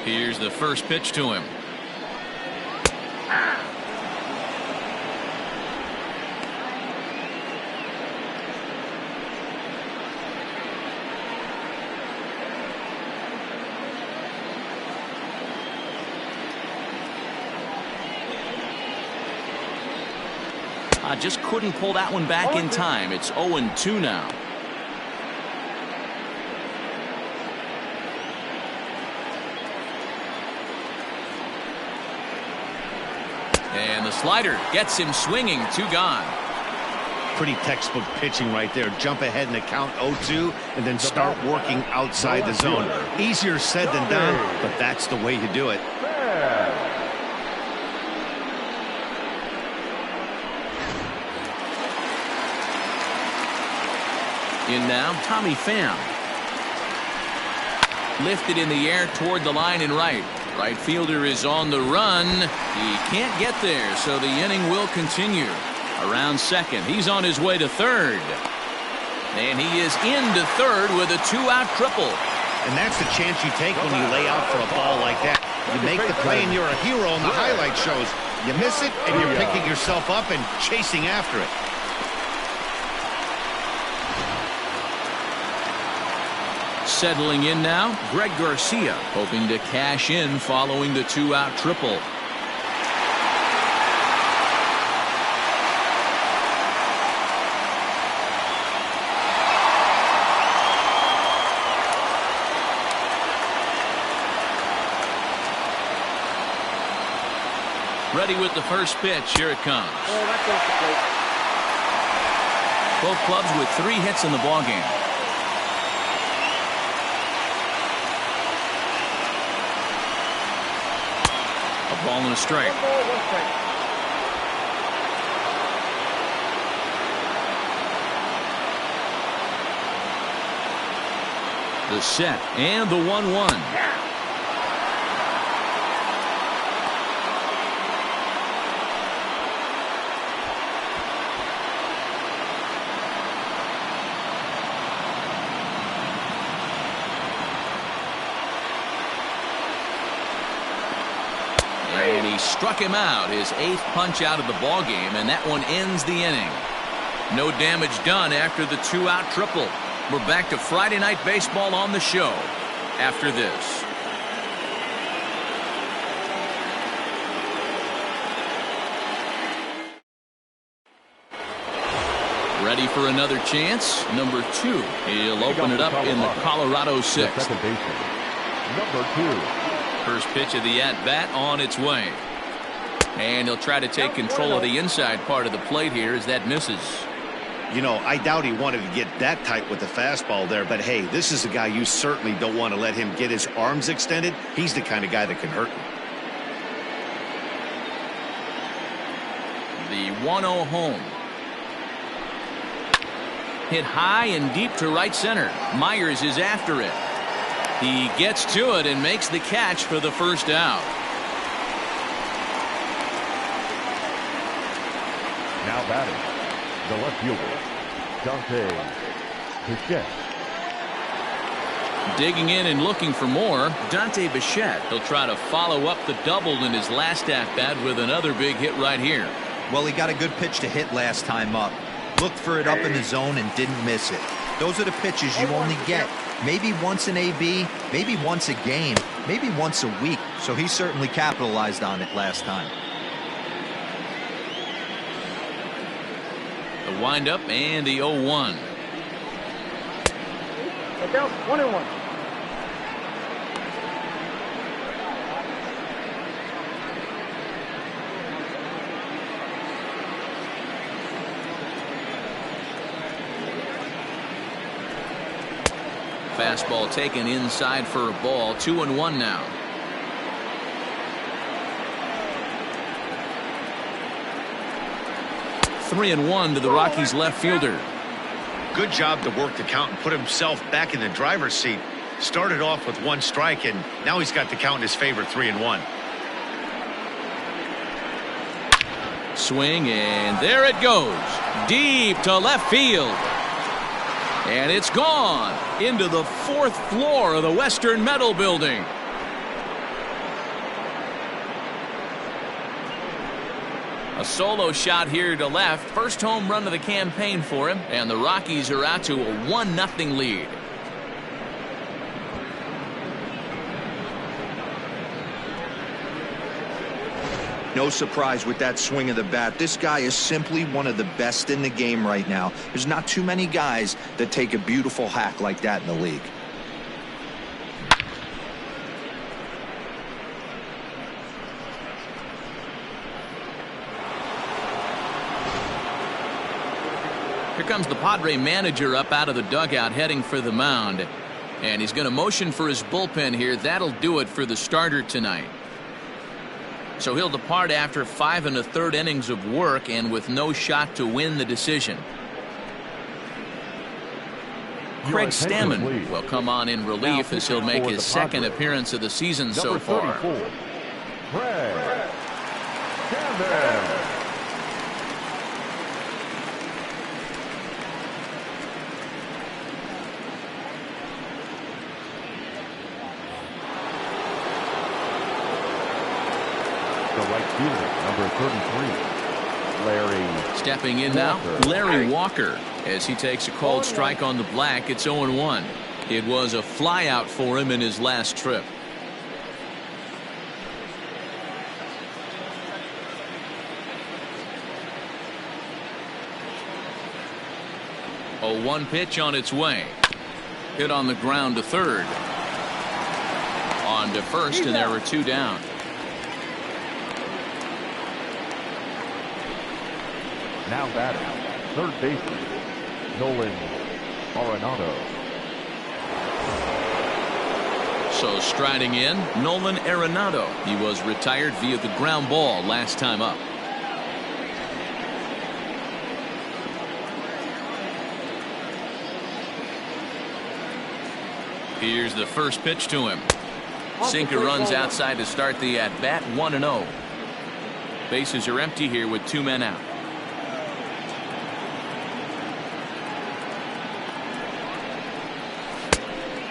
Here's the first pitch to him. Just couldn't pull that one back in time. It's 0-2 now. And the slider gets him swinging. 2 gone. Pretty textbook pitching right there. Jump ahead in the count 0-2 and then start working outside the zone. Easier said than done, but that's the way you do it. In now, Tommy Pham. Lifted in the air toward the line and right. Right fielder is on the run. He can't get there, so the inning will continue. Around second, he's on his way to third. And he is into third with a 2-out triple. And that's the chance you take when you lay out for a ball like that. You make the play and you're a hero in the highlight shows. You miss it and you're picking yourself up and chasing after it. Settling in now, Greg Garcia, hoping to cash in following the 2-out triple. Ready with the first pitch. Here it comes. Both clubs with 3 hits in the ballgame. A ball and a strike. The set and the 1-1. And he struck him out, his 8th punch out of the ball game, and that one ends the inning. No damage done after the 2-out triple. We're back to Friday Night Baseball on the show after this. Ready for another chance. Number 2. He'll open it up in the Colorado 6th. Second baseman, number 2. First pitch of the at-bat on its way. And he'll try to take control of the inside part of the plate here as that misses. You know, I doubt he wanted to get that tight with the fastball there, but hey, this is a guy you certainly don't want to let him get his arms extended. He's the kind of guy that can hurt you. The 1-0 home. Hit high and deep to right center. Myers is after it. He gets to it and makes the catch for the first out. Now batting, the left fielder, Dante Bichette. Digging in and looking for more, Dante Bichette. He'll try to follow up the double in his last at-bat with another big hit right here. Well, he got a good pitch to hit last time up. Looked for it up in the zone and didn't miss it. Those are the pitches you only get maybe once in AB, maybe once a game, maybe once a week. So he certainly capitalized on it last time. The windup and the 0-1. Down 1-1. Fastball taken inside for a ball. 2-1 now. Three and 1 to the Rockies left fielder. Good job to work the count and put himself back in the driver's seat. Started off with 1 strike, and now he's got the count in his favor, 3-1. Swing, and there it goes. Deep to left field. And it's gone into the 4th floor of the Western Metal Building. A solo shot here to left. First home run of the campaign for him, and the Rockies are out to a 1-0 lead. No surprise with that swing of the bat. This guy is simply one of the best in the game right now. There's not too many guys that take a beautiful hack like that in the league. Here comes the Padre manager up out of the dugout heading for the mound. And he's going to motion for his bullpen here. That'll do it for the starter tonight. So he'll depart after 5 1/3 innings of work and with no shot to win the decision. Craig Stammen will come on in relief as he'll make his 2nd appearance of the season so far. Craig Stammen. The right fielder, number 33, Larry. Stepping in now, Larry Walker, as he takes a called strike on the black. It's 0-1. It was a flyout for him in his last trip. A 1 pitch on its way. Hit on the ground to third. On to first, and there were 2 down. Now batting, third baseman, Nolan Arenado. So striding in, Nolan Arenado. He was retired via the ground ball last time up. Here's the first pitch to him. Sinker runs outside to start the at-bat, 1-0. Bases are empty here with 2 men out.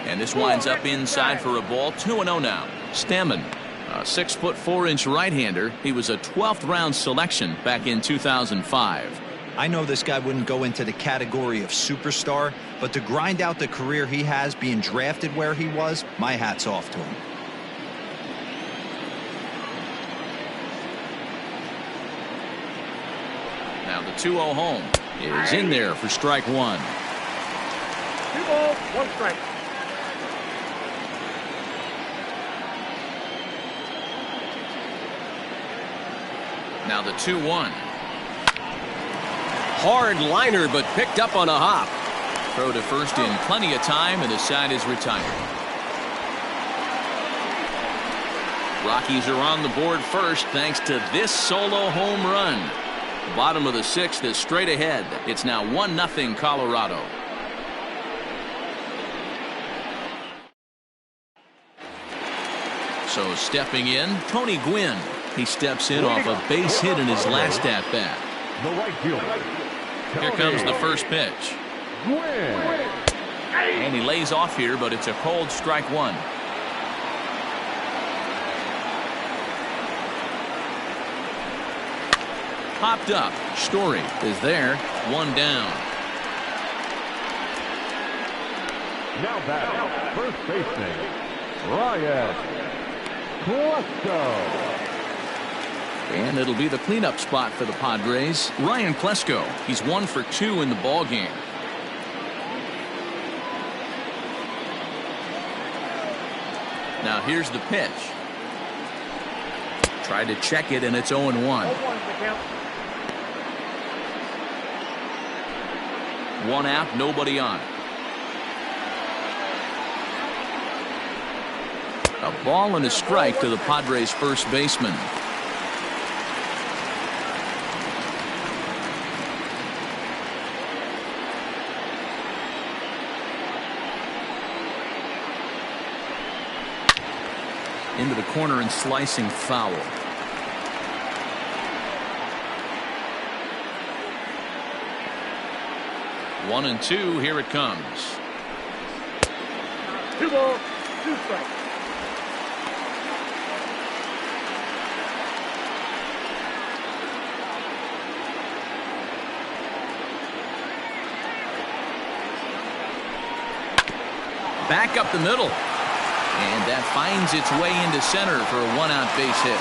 And this winds up inside for a ball, 2-0 now. Stammen, a 6'4" right-hander. He was a 12th round selection back in 2005. I know this guy wouldn't go into the category of superstar, but to grind out the career he has being drafted where he was, my hat's off to him. Now the 2-0 home is in there for strike 1. 2 balls, 1 strike. Now the 2-1. Hard liner, but picked up on a hop. Throw to first in plenty of time, and the side is retired. Rockies are on the board first thanks to this solo home run. The bottom of the 6th is straight ahead. It's now 1-0 Colorado. So stepping in, Tony Gwynn. He steps in off a base hit in his last at-bat. The right fielder. Here comes the first pitch. And he lays off here, but it's a cold strike 1. Popped up. Story is there. 1 down. Now batting, first baseman, Ryan Klesko. And it'll be the cleanup spot for the Padres. Ryan Klesko. He's 1 for 2 in the ball game. Now here's the pitch. Tried to check it, and it's 0-1. 1 out, nobody on. A ball and a strike to the Padres first baseman. Into the corner and slicing foul. One and 2, here it comes. 2 balls, 2 strikes. Back up the middle. And that finds its way into center for a 1-out base hit.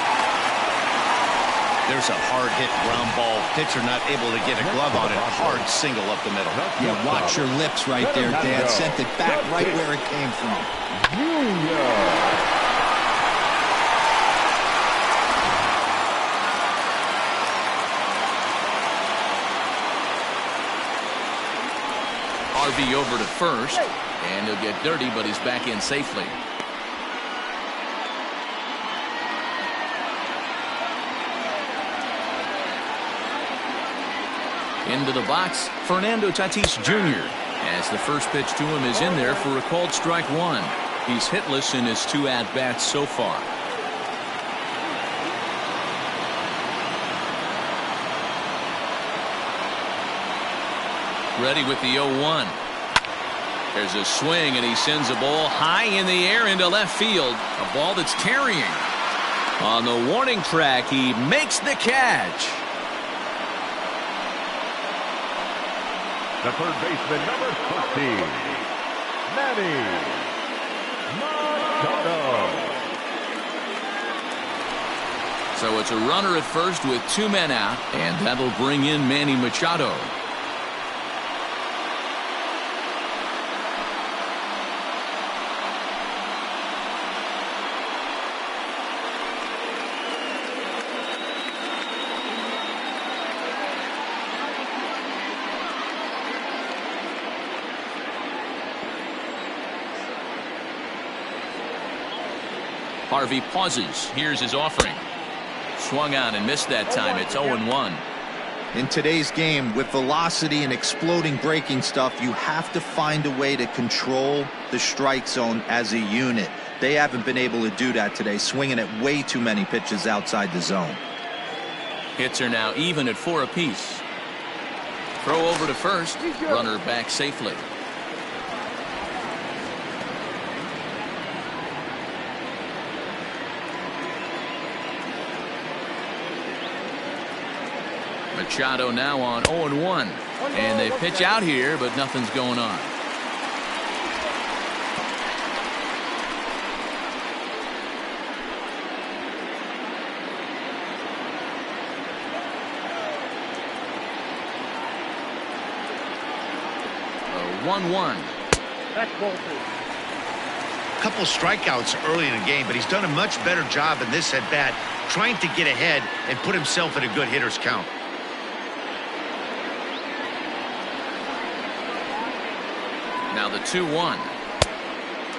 There's a hard hit ground ball. Pitcher not able to get a glove on it. Hard single up the middle. Yeah, watch your lips right there, Dad. Sent it back right where it came from. Harvey over to first. And he'll get dirty, but he's back in safely. Into the box, Fernando Tatis Jr. as the first pitch to him is in there for a called strike 1. He's hitless in his 2 at-bats so far. Ready with the 0-1. There's a swing, and he sends a ball high in the air into left field. A ball that's carrying. On the warning track, he makes the catch. The third baseman, number 13, Manny Machado. So it's a runner at first with 2 men out, and that'll bring in Manny Machado. Harvey pauses. Here's his offering. Swung on and missed that time. It's 0-1. In today's game, with velocity and exploding breaking stuff, you have to find a way to control the strike zone as a unit. They haven't been able to do that today, swinging at way too many pitches outside the zone. Hits are now even at 4 apiece. Throw over to first. Runner back safely. Machado now on 0-1. And they pitch out here, but nothing's going on. A 1-1. Couple strikeouts early in the game, but he's done a much better job in this at bat, trying to get ahead and put himself in a good hitter's count. Now the 2-1.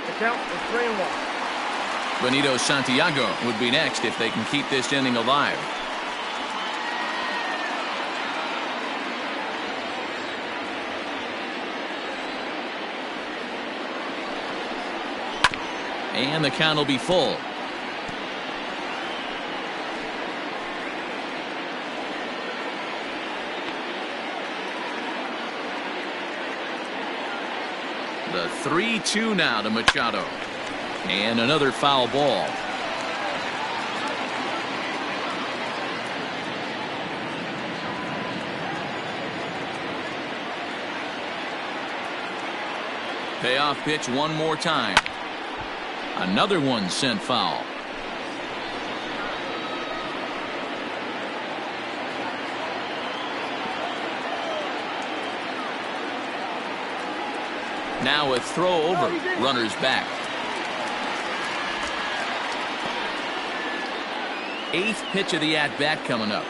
The count is 3-1. Benito Santiago would be next if they can keep this inning alive. And the count will be full. The 3-2 now to Machado. And another foul ball. Payoff pitch one more time. Another one sent foul. Now a throw over. Runners back. 8th pitch of the at-bat coming up.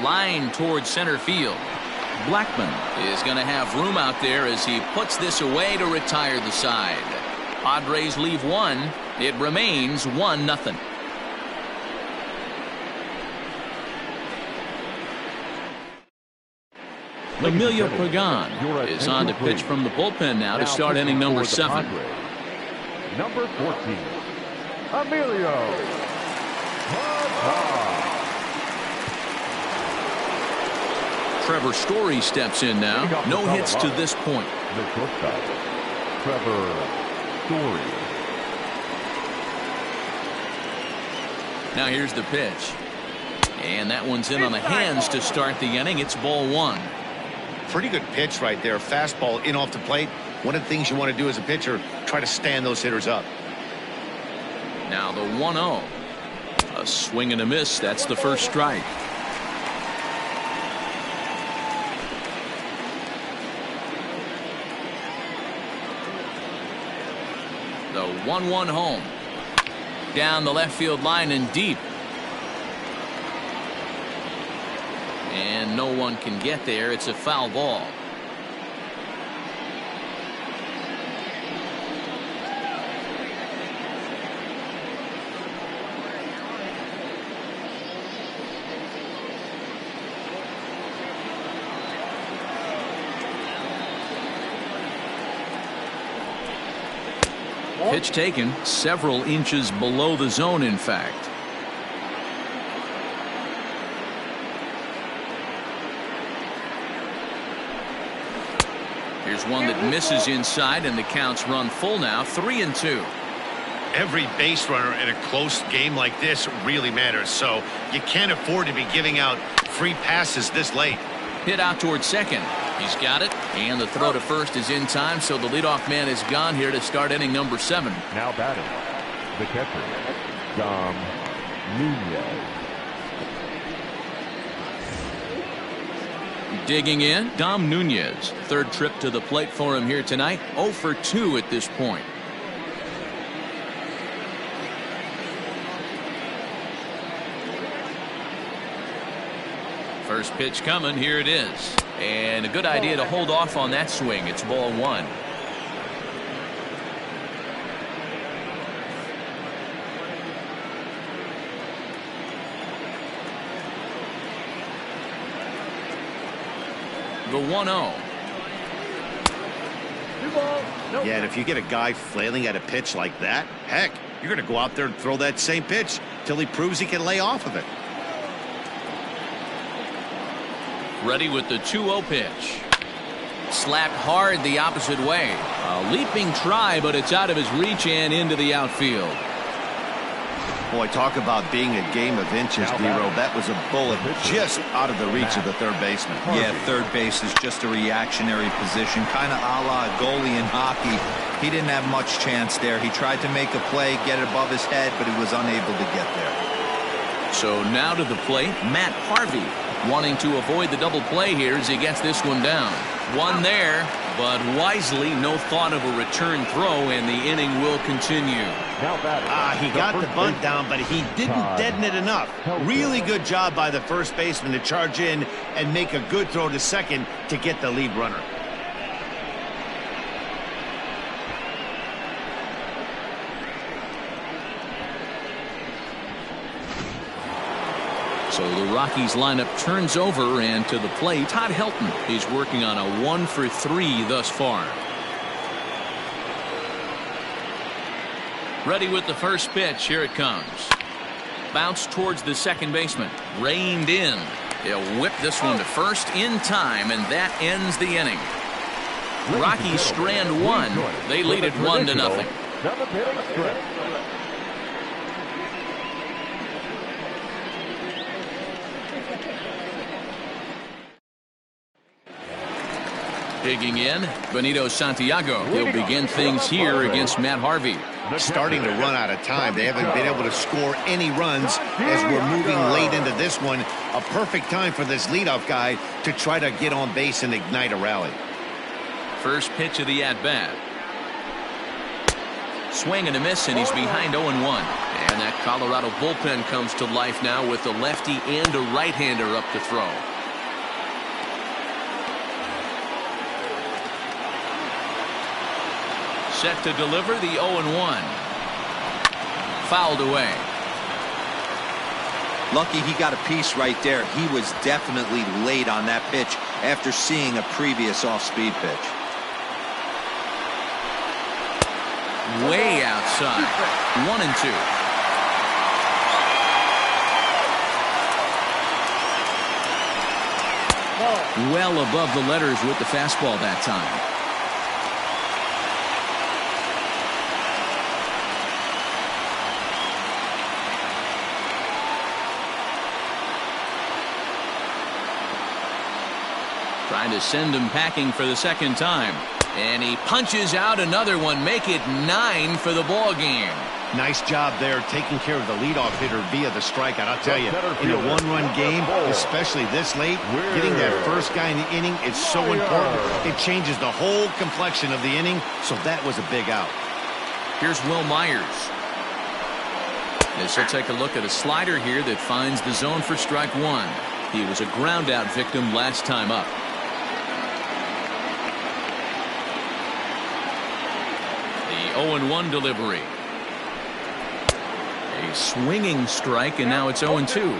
Line towards center field. Blackmon is going to have room out there as he puts this away to retire the side. Padres leave one. It remains 1-0. Emilio Pagan is on to pitch from the bullpen now to start inning number 7. Number 14, Emilio Pagan. Trevor Story steps in now. No hits to this point. The shortstop, Trevor Story. Now here's the pitch. And that one's in on the hands to start the inning. It's ball 1. Pretty good pitch right there. Fastball in off the plate. One of the things you want to do as a pitcher, try to stand those hitters up. Now the 1-0. A swing and a miss. That's the first strike. The 1-1 home. Down the left field line and deep. And no one can get there. It's a foul ball. Pitch taken several inches below the zone, in fact. Here's one that misses inside, and the counts run full now. 3-2. Every base runner in a close game like this really matters, so you can't afford to be giving out free passes this late. Hit out towards second. He's got it, and the throw to first is in time, so the leadoff man is gone here to start inning number 7. Now batting, the catcher, Dom Nunez. Digging in, Dom Nunez. Third trip to the plate for him here tonight. 0 for 2 at this point. First pitch coming. Here it is. And a good idea to hold off on that swing. It's ball one. The 1-0. Yeah, and if you get a guy flailing at a pitch like that, heck, you're going to go out there and throw that same pitch till he proves he can lay off of it. Ready with the 2-0 pitch. Slapped hard the opposite way. A leaping try, but it's out of his reach and into the outfield. Boy, talk about being a game of inches, D-Row. That was a bullet just out of the reach of the third baseman. Yeah, third base is just a reactionary position, kind of a la goalie in hockey. He didn't have much chance there. He tried to make a play, get it above his head, but he was unable to get there. So now to the plate, Matt Harvey, wanting to avoid the double play here as he gets this one down. One there, but wisely, no thought of a return throw, and the inning will continue. He got the bunt down, but he didn't deaden it enough. Really good job by the first baseman to charge in and make a good throw to second to get the lead runner. So the Rockies lineup turns over, and to the plate, Todd Helton is working on a 1-for-3 thus far. Ready with the first pitch. Here it comes. Bounce towards the second baseman. Reined in. He'll whip this one to first in time, and that ends the inning. Rockies strand one. They lead it 1-0. Digging in, Benito Santiago. He'll begin things here against Matt Harvey. Starting to run out of time. They haven't been able to score any runs as we're moving late into this one. A perfect time for this leadoff guy to try to get on base and ignite a rally. First pitch of the at-bat. Swing and a miss, and he's behind 0-1. And that Colorado bullpen comes to life now with a lefty and a right-hander up to throw. Set to deliver the 0-1. Fouled away. Lucky he got a piece right there. He was definitely late on that pitch after seeing a previous off-speed pitch. Way outside. 1-2. Well above the letters with the fastball that time. Trying to send him packing for the second time. And he punches out another one. Make it 9 for the ball game. Nice job there taking care of the leadoff hitter via the strikeout. I'll tell you, in a one-run game, especially this late, getting that first guy in the inning is so important. It changes the whole complexion of the inning, so that was a big out. Here's Will Myers. As he'll take a look at a slider here that finds the zone for strike one. He was a ground out victim last time up. The 0-1 delivery. A swinging strike, and now it's 0-2.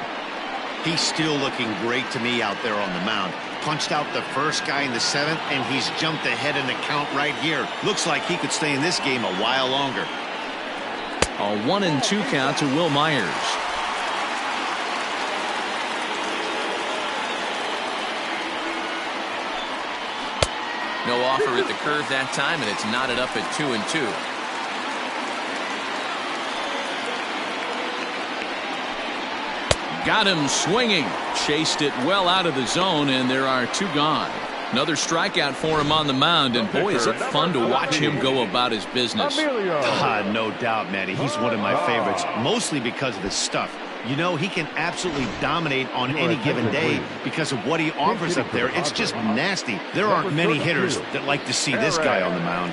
He's still looking great to me out there on the mound. Punched out the first guy in the seventh, and he's jumped ahead in the count right here. Looks like he could stay in this game a while longer. A 1-2 count to Will Myers. No offer at the curve that time, and it's knotted up at 2-2. Got him swinging. Chased it well out of the zone, and there are two gone. Another strikeout for him on the mound, and boy, is it fun to watch him go about his business. No doubt, Matty. He's one of my favorites, mostly because of his stuff. You know, he can absolutely dominate on any given day because of what he offers up there. It's just nasty. There aren't many hitters that like to see this guy on the mound.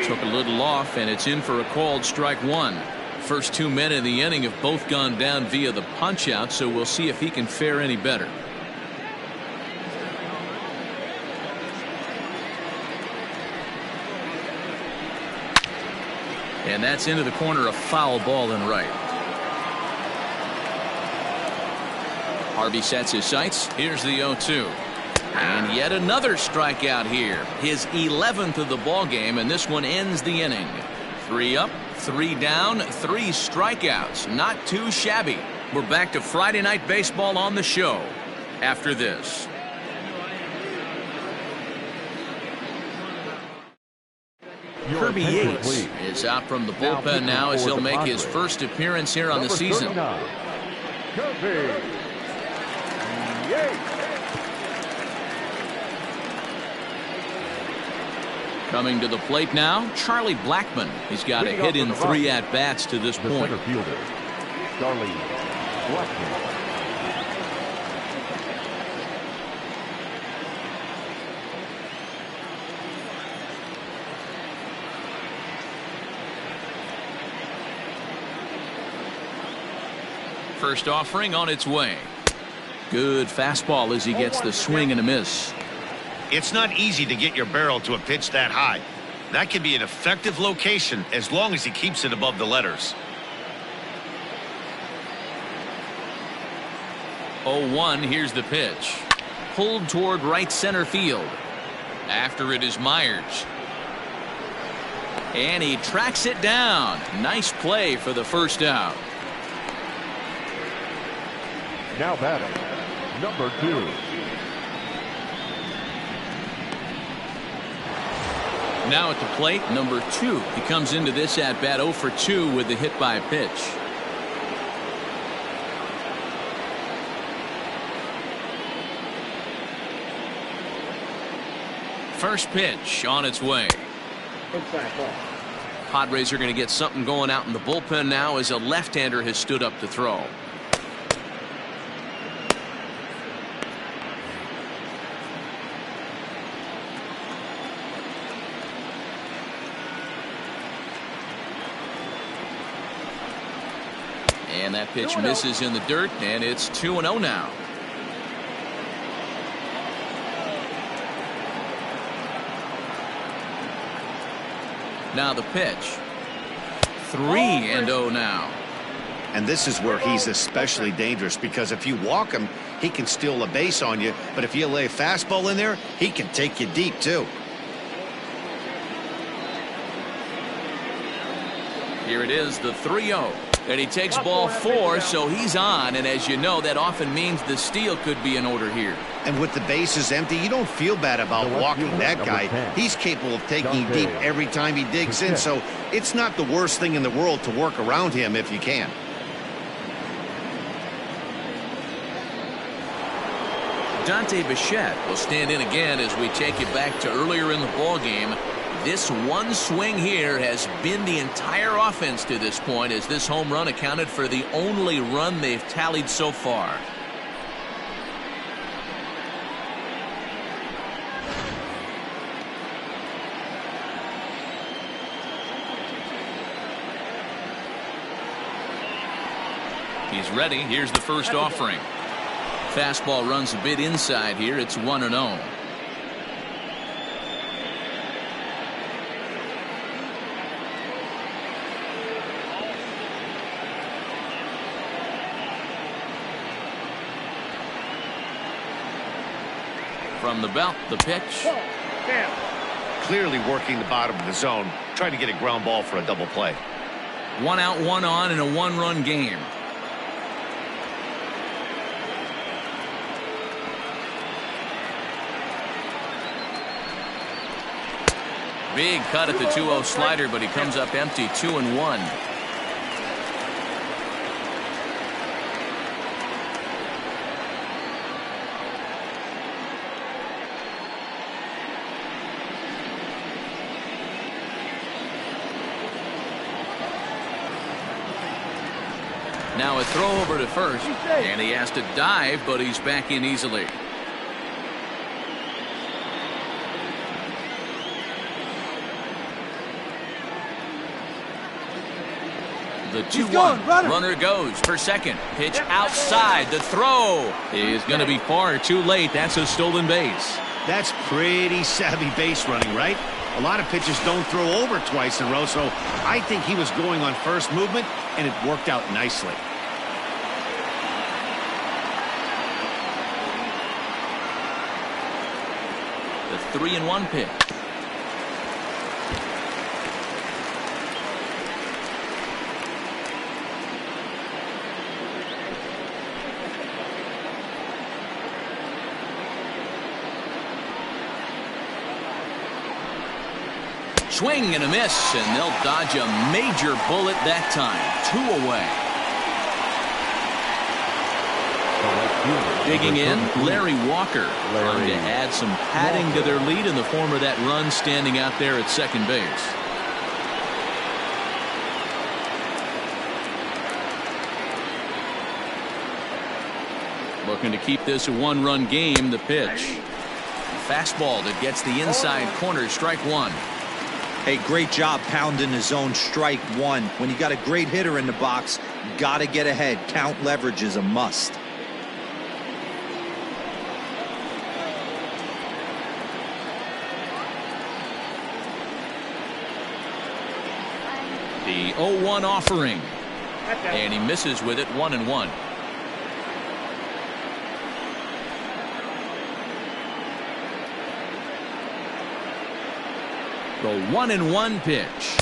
Took a little off, and it's in for a called strike one. First 2 men in the inning have both gone down via the punch out, so we'll see if he can fare any better. And that's into the corner, a foul ball and right. Harvey sets his sights. Here's the 0-2. And yet another strikeout here. His 11th of the ball game, and this one ends the inning. 3 up, 3 down, 3 strikeouts. Not too shabby. We're back to Friday Night Baseball on the show after this. Kirby Yates is out from the bullpen now as he'll make his first appearance here on the season. Kirby Yates. Coming to the plate now, Charlie Blackmon. He's got a hit in 3 at-bats to this point. Center fielder, Charlie Blackmon. First offering on its way. Good fastball as he gets the swing and a miss. It's not easy to get your barrel to a pitch that high. That can be an effective location as long as he keeps it above the letters. 0-1, here's the pitch. Pulled toward right center field. After it is Myers. And he tracks it down. Nice play for the first out. Now batting, number 2. Now at the plate, number 2. He comes into this at bat 0 for 2 with the hit by pitch. First pitch on its way. Padres are going to get something going out in the bullpen now as a left-hander has stood up to throw. And that pitch misses in the dirt, and it's 2-0 now. Now the pitch. 3-0 now. And this is where he's especially dangerous, because if you walk him, he can steal a base on you. But if you lay a fastball in there, he can take you deep, too. Here it is, the 3-0. And he takes ball 4, so he's on. And as you know, that often means the steal could be in order here. And with the bases empty, you don't feel bad about walking that guy. He's capable of taking you deep every time he digs in, so it's not the worst thing in the world to work around him if you can. Dante Bichette will stand in again as we take you back to earlier in the ball game. This one swing here has been the entire offense to this point, as this home run accounted for the only run they've tallied so far. He's ready. Here's the first offering. Fastball runs a bit inside here. It's 1-0. From the belt, the pitch. Clearly working the bottom of the zone, trying to get a ground ball for a double play. 1 out, 1 on in a 1-run game. Big cut at the 2-0 slider, but he comes up empty. 2-1. Now a throw over to first, and he has to dive, but he's back in easily. The 2-1. Runner goes for second. Pitch outside. The throw is going to be far too late. That's a stolen base. That's pretty savvy base running, right? A lot of pitchers don't throw over twice in a row, so I think he was going on first movement, and it worked out nicely. The 3-1 pitch. Swing and a miss, and they'll dodge a major bullet that time. 2 away. Digging in, Larry Walker. Trying to add some padding to their lead in the form of that run standing out there at second base. Looking to keep this a one-run game. The pitch. Fastball that gets the inside corner. Strike one. Hey, great job pounding the zone. Strike one. When you got a great hitter in the box, got to get ahead. Count leverage is a must. The 0-1 offering. And he misses with it. 1-1. The 1-1 pitch.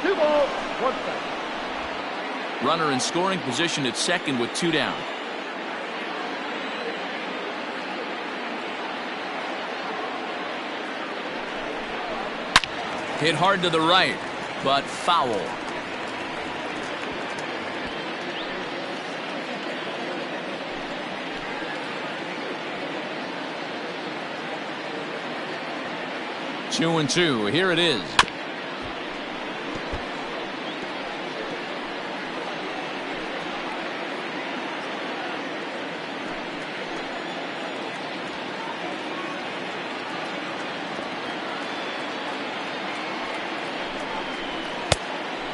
2 balls, 1 strike. Runner in scoring position at second with 2 down. Hit hard to the right, but foul. Two and two. Here it is.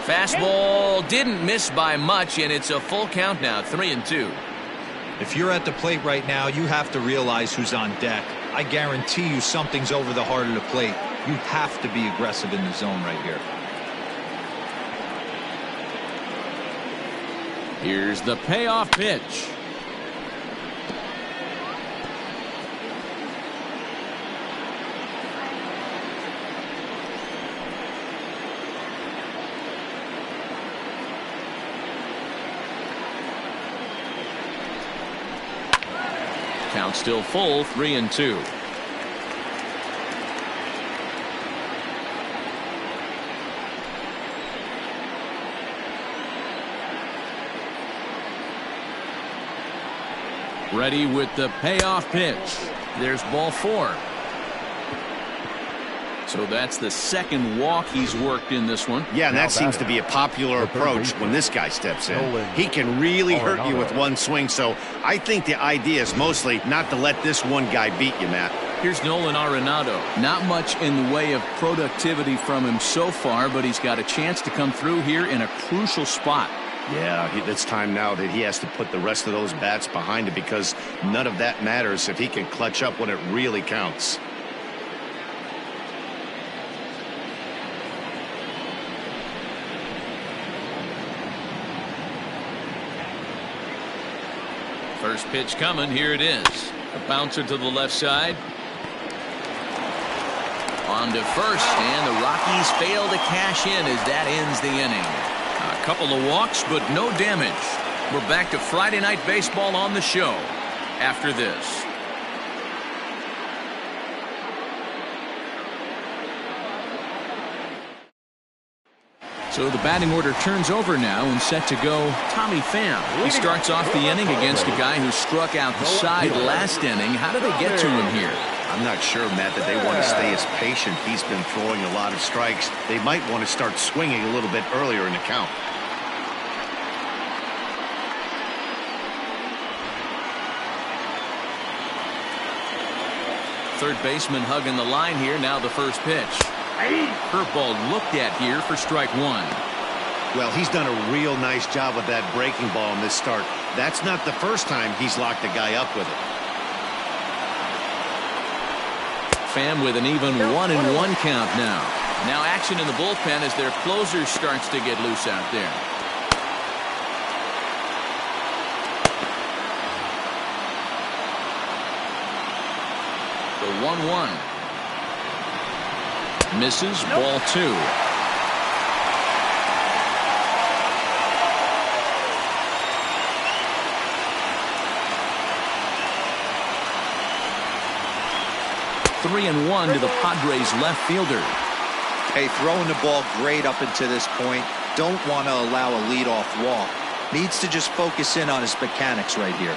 Fastball didn't miss by much, and it's a full count now. 3-2. If you're at the plate right now, you have to realize who's on deck. I guarantee you something's over the heart of the plate. You have to be aggressive in the zone right here. Here's the payoff pitch. Count still full. 3-2. Ready with the payoff pitch. There's ball 4. So that's the second walk he's worked in this one. Yeah, and that seems to be a popular approach when this guy steps in. He can really hurt you with one swing, so I think the idea is mostly not to let this one guy beat you, Matt. Here's Nolan Arenado. Not much in the way of productivity from him so far, but he's got a chance to come through here in a crucial spot. Yeah, it's time now that he has to put the rest of those bats behind it, because none of that matters if he can clutch up when it really counts. First pitch coming. Here it is. A bouncer to the left side. On to first, and the Rockies fail to cash in as that ends the inning. A couple of walks, but no damage. We're back to Friday Night Baseball on the show after this. So the batting order turns over now and set to go Tommy Pham. He starts off the inning against a guy who struck out the side last inning. How do they get to him here? I'm not sure, Matt, that they want to stay as patient. He's been throwing a lot of strikes. They might want to start swinging a little bit earlier in the count. Third baseman hugging the line here. Now the first pitch. Curveball looked at here for strike one. Well, he's done a real nice job with that breaking ball in this start. That's not the first time he's locked a guy up with it. Pham with an even 1-1 count now. Now action in the bullpen as their closer starts to get loose out there. The 1-1. Misses, ball 2. Three and 1 to the Padres left fielder. Hey, throwing the ball great up until this point. Don't want to allow a leadoff walk. Needs to just focus in on his mechanics right here.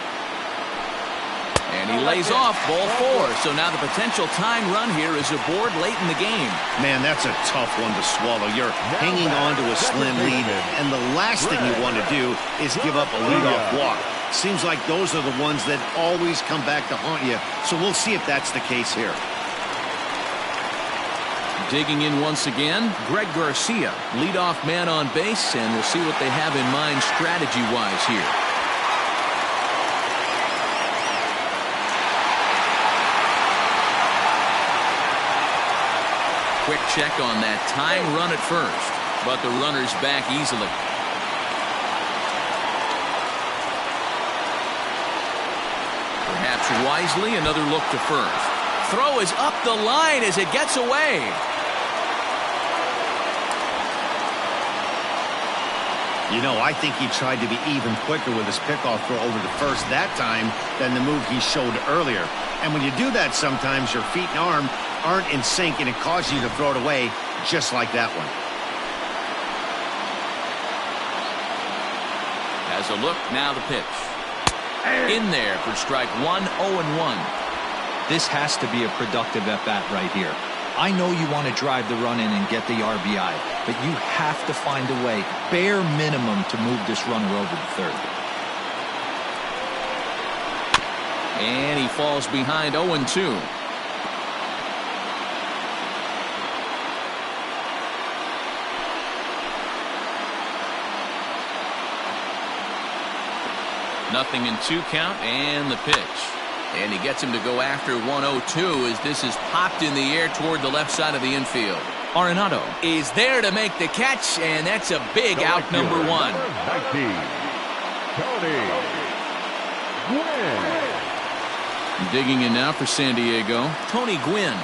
And he lays off ball 4. So now the potential tying run here is aboard late in the game. Man, that's a tough one to swallow. You're hanging on to a slim lead, and the last thing you want to do is give up a leadoff walk. Seems like those are the ones that always come back to haunt you. So we'll see if that's the case here. Digging in once again, Greg Garcia, leadoff man on base, and we'll see what they have in mind strategy-wise here. Quick check on that tying run at first, but the runner's back easily. Perhaps wisely, another look to first. Throw is up the line as it gets away. You know, I think he tried to be even quicker with his pickoff throw over to first that time than the move he showed earlier. And when you do that, sometimes your feet and arm aren't in sync, and it causes you to throw it away just like that one. As a look, now the pitch. In there for strike 1, 0-1. This has to be a productive at-bat right here. I know you want to drive the run in and get the RBI, but you have to find a way, bare minimum, to move this runner over to third. And he falls behind 0-2. Nothing in 2 count, and the pitch. And he gets him to go after 1-0-2 as this is popped in the air toward the left side of the infield. Arenado is there to make the catch, and that's a big out, number 1. Tony Gwynn. Digging in now for San Diego, Tony Gwynn,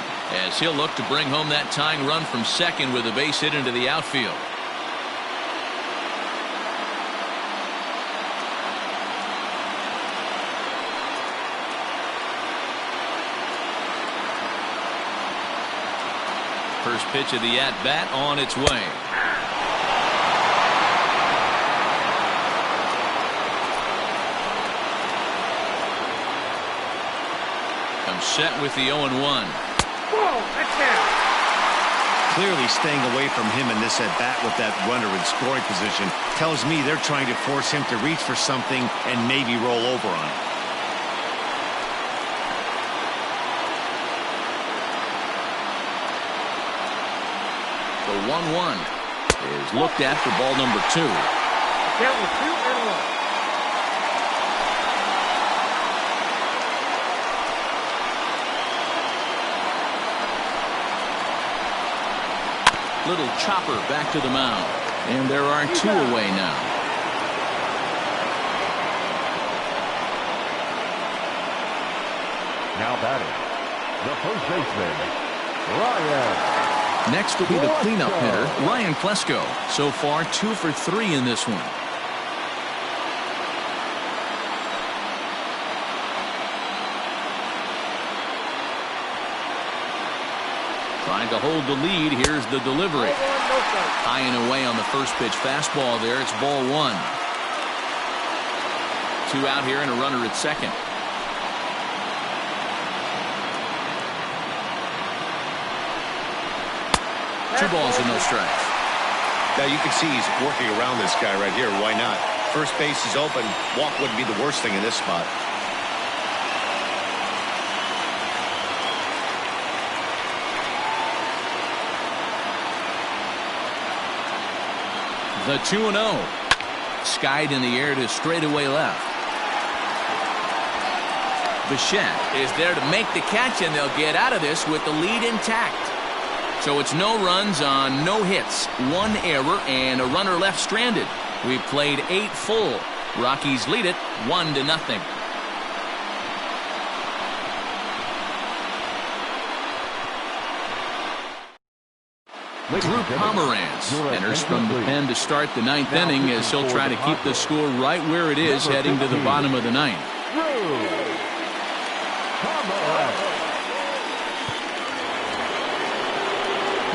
as he'll look to bring home that tying run from second with a base hit into the outfield. First pitch of the at-bat on its way. Comes set with the 0-1. Whoa, that's down. Clearly staying away from him in this at-bat with that runner in scoring position tells me they're trying to force him to reach for something and maybe roll over on it. The 1-1 is looked at for ball number 2. Count was 2-1. Little chopper back to the mound. And there are 2 away now. Now batting, the first baseman, Ryan. Next will be the cleanup hitter, Ryan Klesko. So far, 2 for 3 in this one. Trying to hold the lead. Here's the delivery. High and away on the first pitch fastball there. It's ball 1. 2 out here and a runner at second. 2 balls and no strikes. Now you can see he's working around this guy right here. Why not? First base is open. Walk wouldn't be the worst thing in this spot. The 2-0. Skied in the air to straightaway left. Bichette is there to make the catch, and they'll get out of this with the lead intact. So it's no runs on no hits, 1 error, and a runner left stranded. We've played 8 full. Rockies lead it 1-0. Drew Pomeranz enters from the pen to start the 9th inning as he'll try to keep the score right where it is heading to the bottom of the 9th.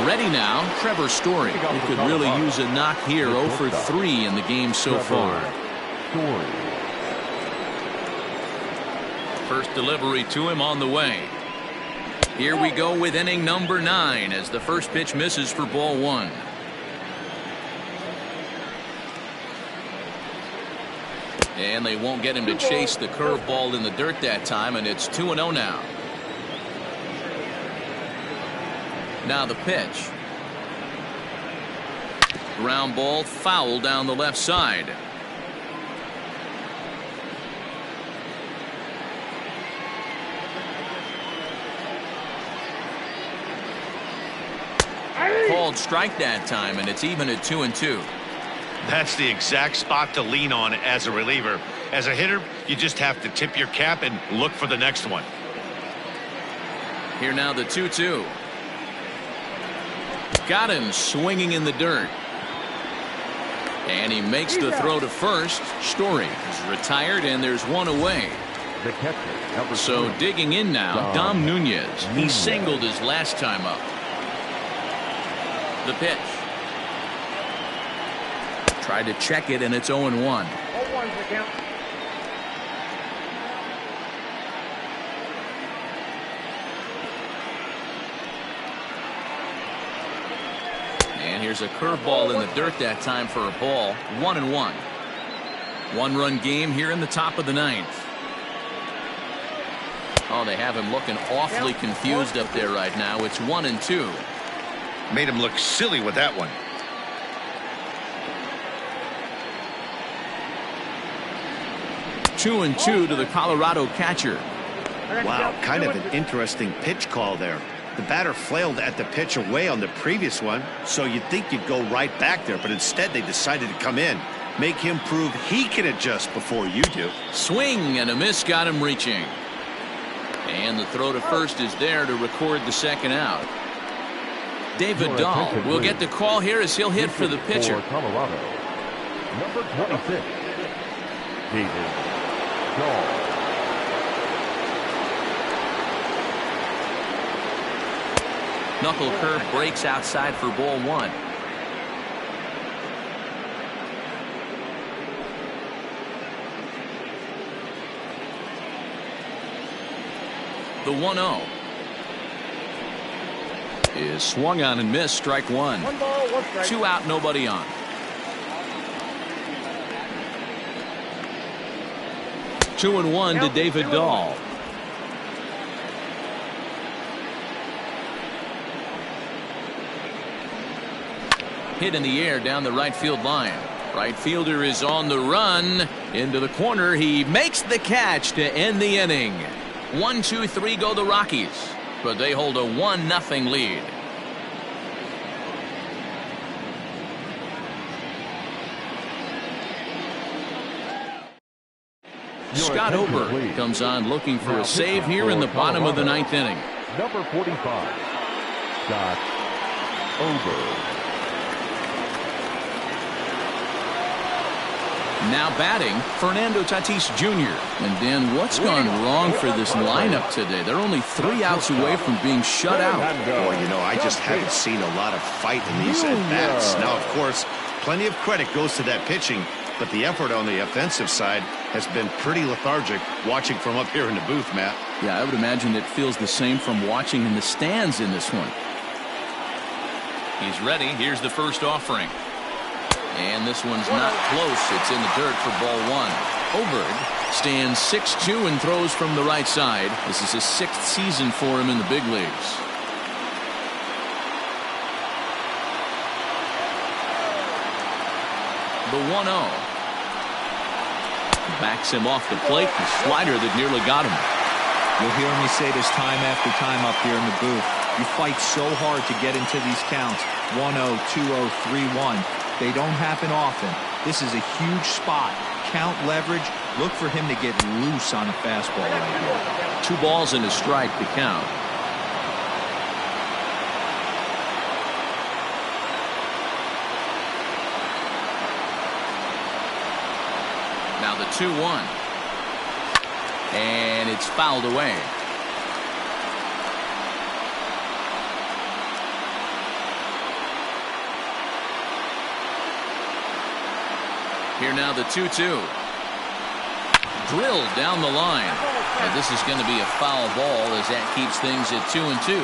Ready now, Trevor Story, who could really use a knock here. 0 for 3 in the game so far. First delivery to him on the way. Here we go with inning number 9 as the first pitch misses for ball 1. And they won't get him to chase the curveball in the dirt that time, and it's 2-0 now. Now the pitch. Ground ball foul down the left side. Called strike that time, and it's even at 2-2. That's the exact spot to lean on as a reliever. As a hitter, you just have to tip your cap and look for the next one. Here now the 2-2. Got him swinging in the dirt. And he makes the throw to first. Story is retired, and there's 1 away. The catcher, so digging in now, Dom Nunez. He singled his last time up. The pitch. Tried to check it, and it's 0-1. 0-1's the count. And here's a curveball in the dirt that time for a ball. 1-1. 1-run game here in the top of the 9th. Oh, they have him looking awfully confused up there right now. It's 1-2. Made him look silly with that one. Two and 2 to the Colorado catcher. Wow, kind of an interesting pitch call there. The batter flailed at the pitch away on the previous one, so you'd think you'd go right back there, but instead they decided to come in. Make him prove he can adjust before you do. Swing and a miss got him reaching. And the throw to first is there to record the second out. David Dahl will get the call here as he'll hit for the pitcher. Colorado, number 26, David Dahl. Knuckle curve breaks outside for ball 1. The 1-0 is swung on and missed. Strike 1. 1 ball, 1 strike. 2 out, nobody on. Two and 1 to David Dahl. Hit in the air down the right field line. Right fielder is on the run into the corner. He makes the catch to end the inning. 1-2-3 go the Rockies, but they hold a 1-0 lead. Scott Oberg comes on looking for a save here in the bottom of the 9th inning. Number 45, Scott Oberg. Now batting, Fernando Tatis Jr. And Dan, what's gone wrong for this lineup today? They're only 3 outs away from being shut out. Boy, you know, I just haven't seen a lot of fight in these at-bats. Now, of course, plenty of credit goes to that pitching, but the effort on the offensive side has been pretty lethargic watching from up here in the booth, Matt. Yeah, I would imagine it feels the same from watching in the stands in this one. He's ready. Here's the first offering. And this one's not close. It's in the dirt for ball 1. Oberg stands 6'2" and throws from the right side. This is his 6th season for him in the big leagues. The 1-0. Backs him off the plate. The slider that nearly got him. You'll hear me say this time after time up here in the booth. You fight so hard to get into these counts. 1-0, 2-0, 3-1. They don't happen often. This is a huge spot. Count leverage. Look for him to get loose on a fastball right here. 2 balls and a strike to count. Now the 2-1. And it's fouled away. Here now the 2-2. Drilled down the line. And this is going to be a foul ball as that keeps things at 2-2.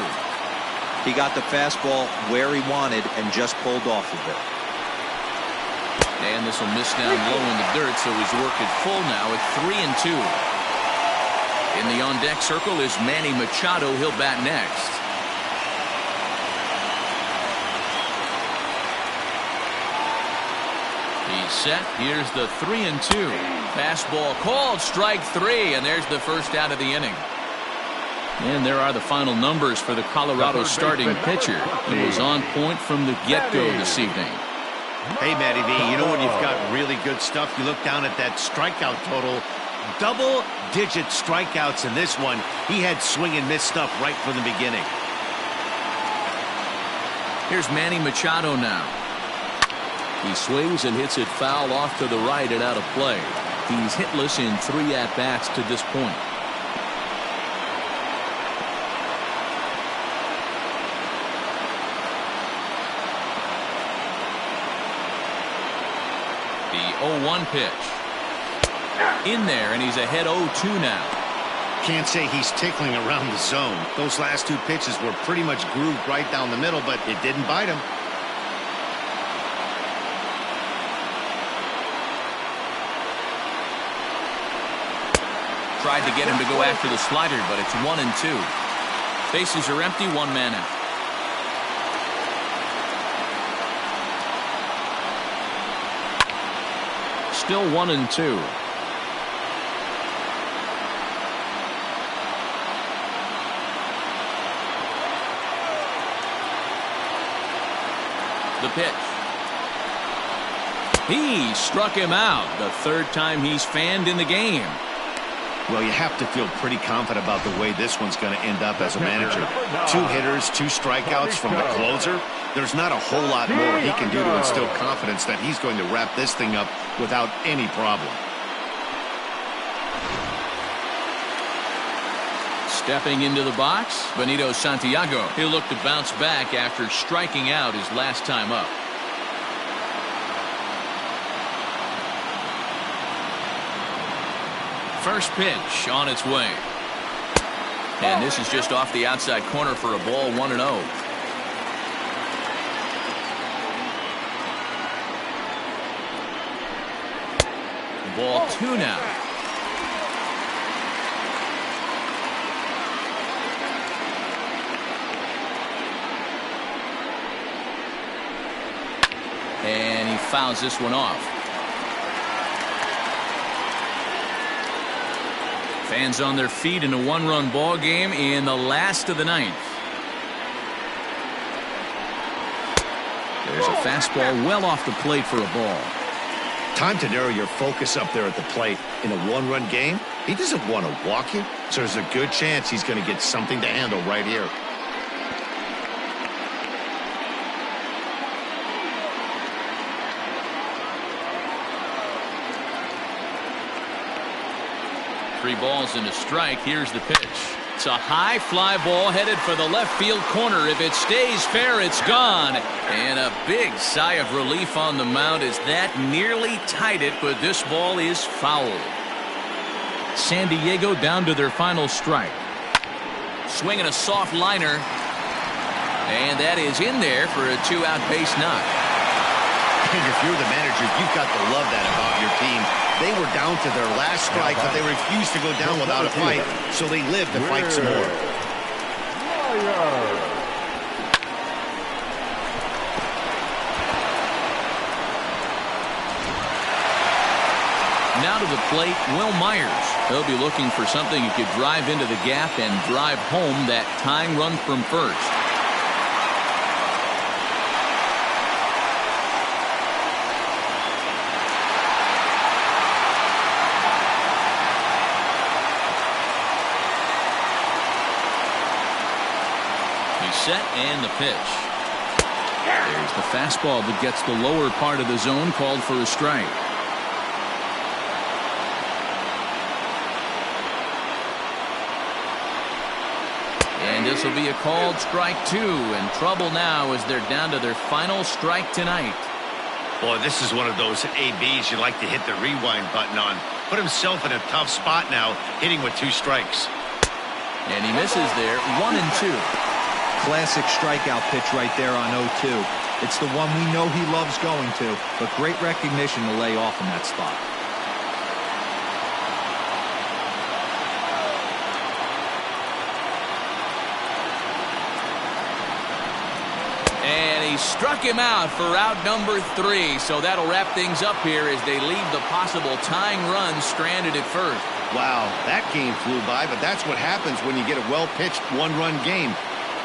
He got the fastball where he wanted and just pulled off of it. And this will miss down low in the dirt, so he's worked it full now at 3-2. In the on-deck circle is Manny Machado. He'll bat next. He's set. Here's the 3-2. Fastball called, strike 3, and there's the first out of the inning. And there are the final numbers for the Colorado starting pitcher. He was on point from the get-go this evening. Hey, Matty V, you know when you've got really good stuff, you look down at that strikeout total. Double-digit strikeouts in this one. He had swing and miss stuff right from the beginning. Here's Manny Machado now. He swings and hits it foul off to the right and out of play. He's hitless in 3 at-bats to this point. The 0-1 pitch. In there, and he's ahead 0-2 now. Can't say he's tickling around the zone. Those last 2 pitches were pretty much grooved right down the middle, but it didn't bite him. Tried to get him to go after the slider, but it's 1-2. Bases are empty, 1 man out. Still 1-2. The pitch. He struck him out. The 3rd time he's fanned in the game. Well, you have to feel pretty confident about the way this one's going to end up as a manager. 2 hitters, 2 strikeouts from the closer. There's not a whole lot more he can do to instill confidence that he's going to wrap this thing up without any problem. Stepping into the box, Benito Santiago. He'll look to bounce back after striking out his last time up. First pitch on its way. And this is just off the outside corner for a ball, 1-0. Ball 2 now. And he fouls this one off. Fans on their feet in a 1-run ball game in the last of the 9th. There's a fastball well off the plate for a ball. Time to narrow your focus up there at the plate. In a 1-run game, he doesn't want to walk you, so there's a good chance he's going to get something to handle right here. Three balls and a strike. Here's the pitch. It's a high fly ball headed for the left field corner. If it stays fair, it's gone. And a big sigh of relief on the mound as that nearly tied it, but this ball is foul. San Diego down to their final strike. Swinging a soft liner. And that is in there for a 2-out base knock. And if you're the manager, you've got to love that about your team. They were down to their last strike, but they refused to go down without a fight, so they lived to fight some more. plate, Will Myers. He'll be looking for something he could drive into the gap and drive home that tying run from first. He's set and the pitch. There's the fastball that gets the lower part of the zone, called for a strike. And this will be a called strike 2, and trouble now as they're down to their final strike tonight. Boy, this is one of those ABs you like to hit the rewind button on. Put himself in a tough spot now, hitting with 2 strikes. And he misses there, 1-2. Classic strikeout pitch right there on 0-2. It's the one we know he loves going to, but great recognition to lay off in that spot. And he struck him out for out number 3. So that'll wrap things up here as they leave the possible tying run stranded at first. Wow, that game flew by, but that's what happens when you get a well-pitched one-run game.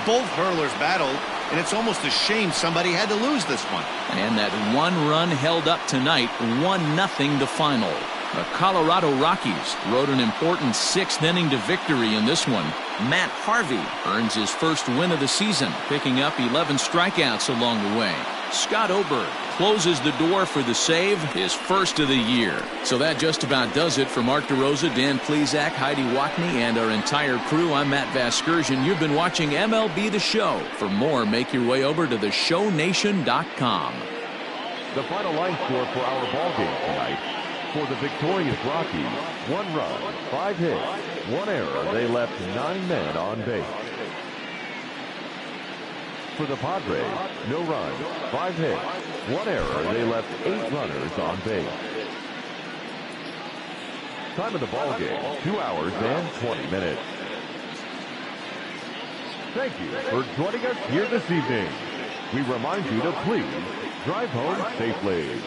Both hurlers battled, and it's almost a shame somebody had to lose this one. And that one run held up tonight, 1-0 the final. The Colorado Rockies rode an important 6th inning to victory in this one. Matt Harvey earns his first win of the season, picking up 11 strikeouts along the way. Scott Oberg closes the door for the save, his first of the year. So that just about does it for Mark DeRosa, Dan Plesac, Heidi Wackney, and our entire crew. I'm Matt Vasgersian. You've been watching MLB The Show. For more, make your way over to theshownation.com. The final line score for our ballgame tonight. For the victorious Rockies, 1 run, 5 hits, 1 error. They left 9 men on base. For the Padres, no runs, 5 hits, 1 error. They left 8 runners on base. Time of the ball game, 2 hours and 20 minutes. Thank you for joining us here this evening. We remind you to please drive home safely.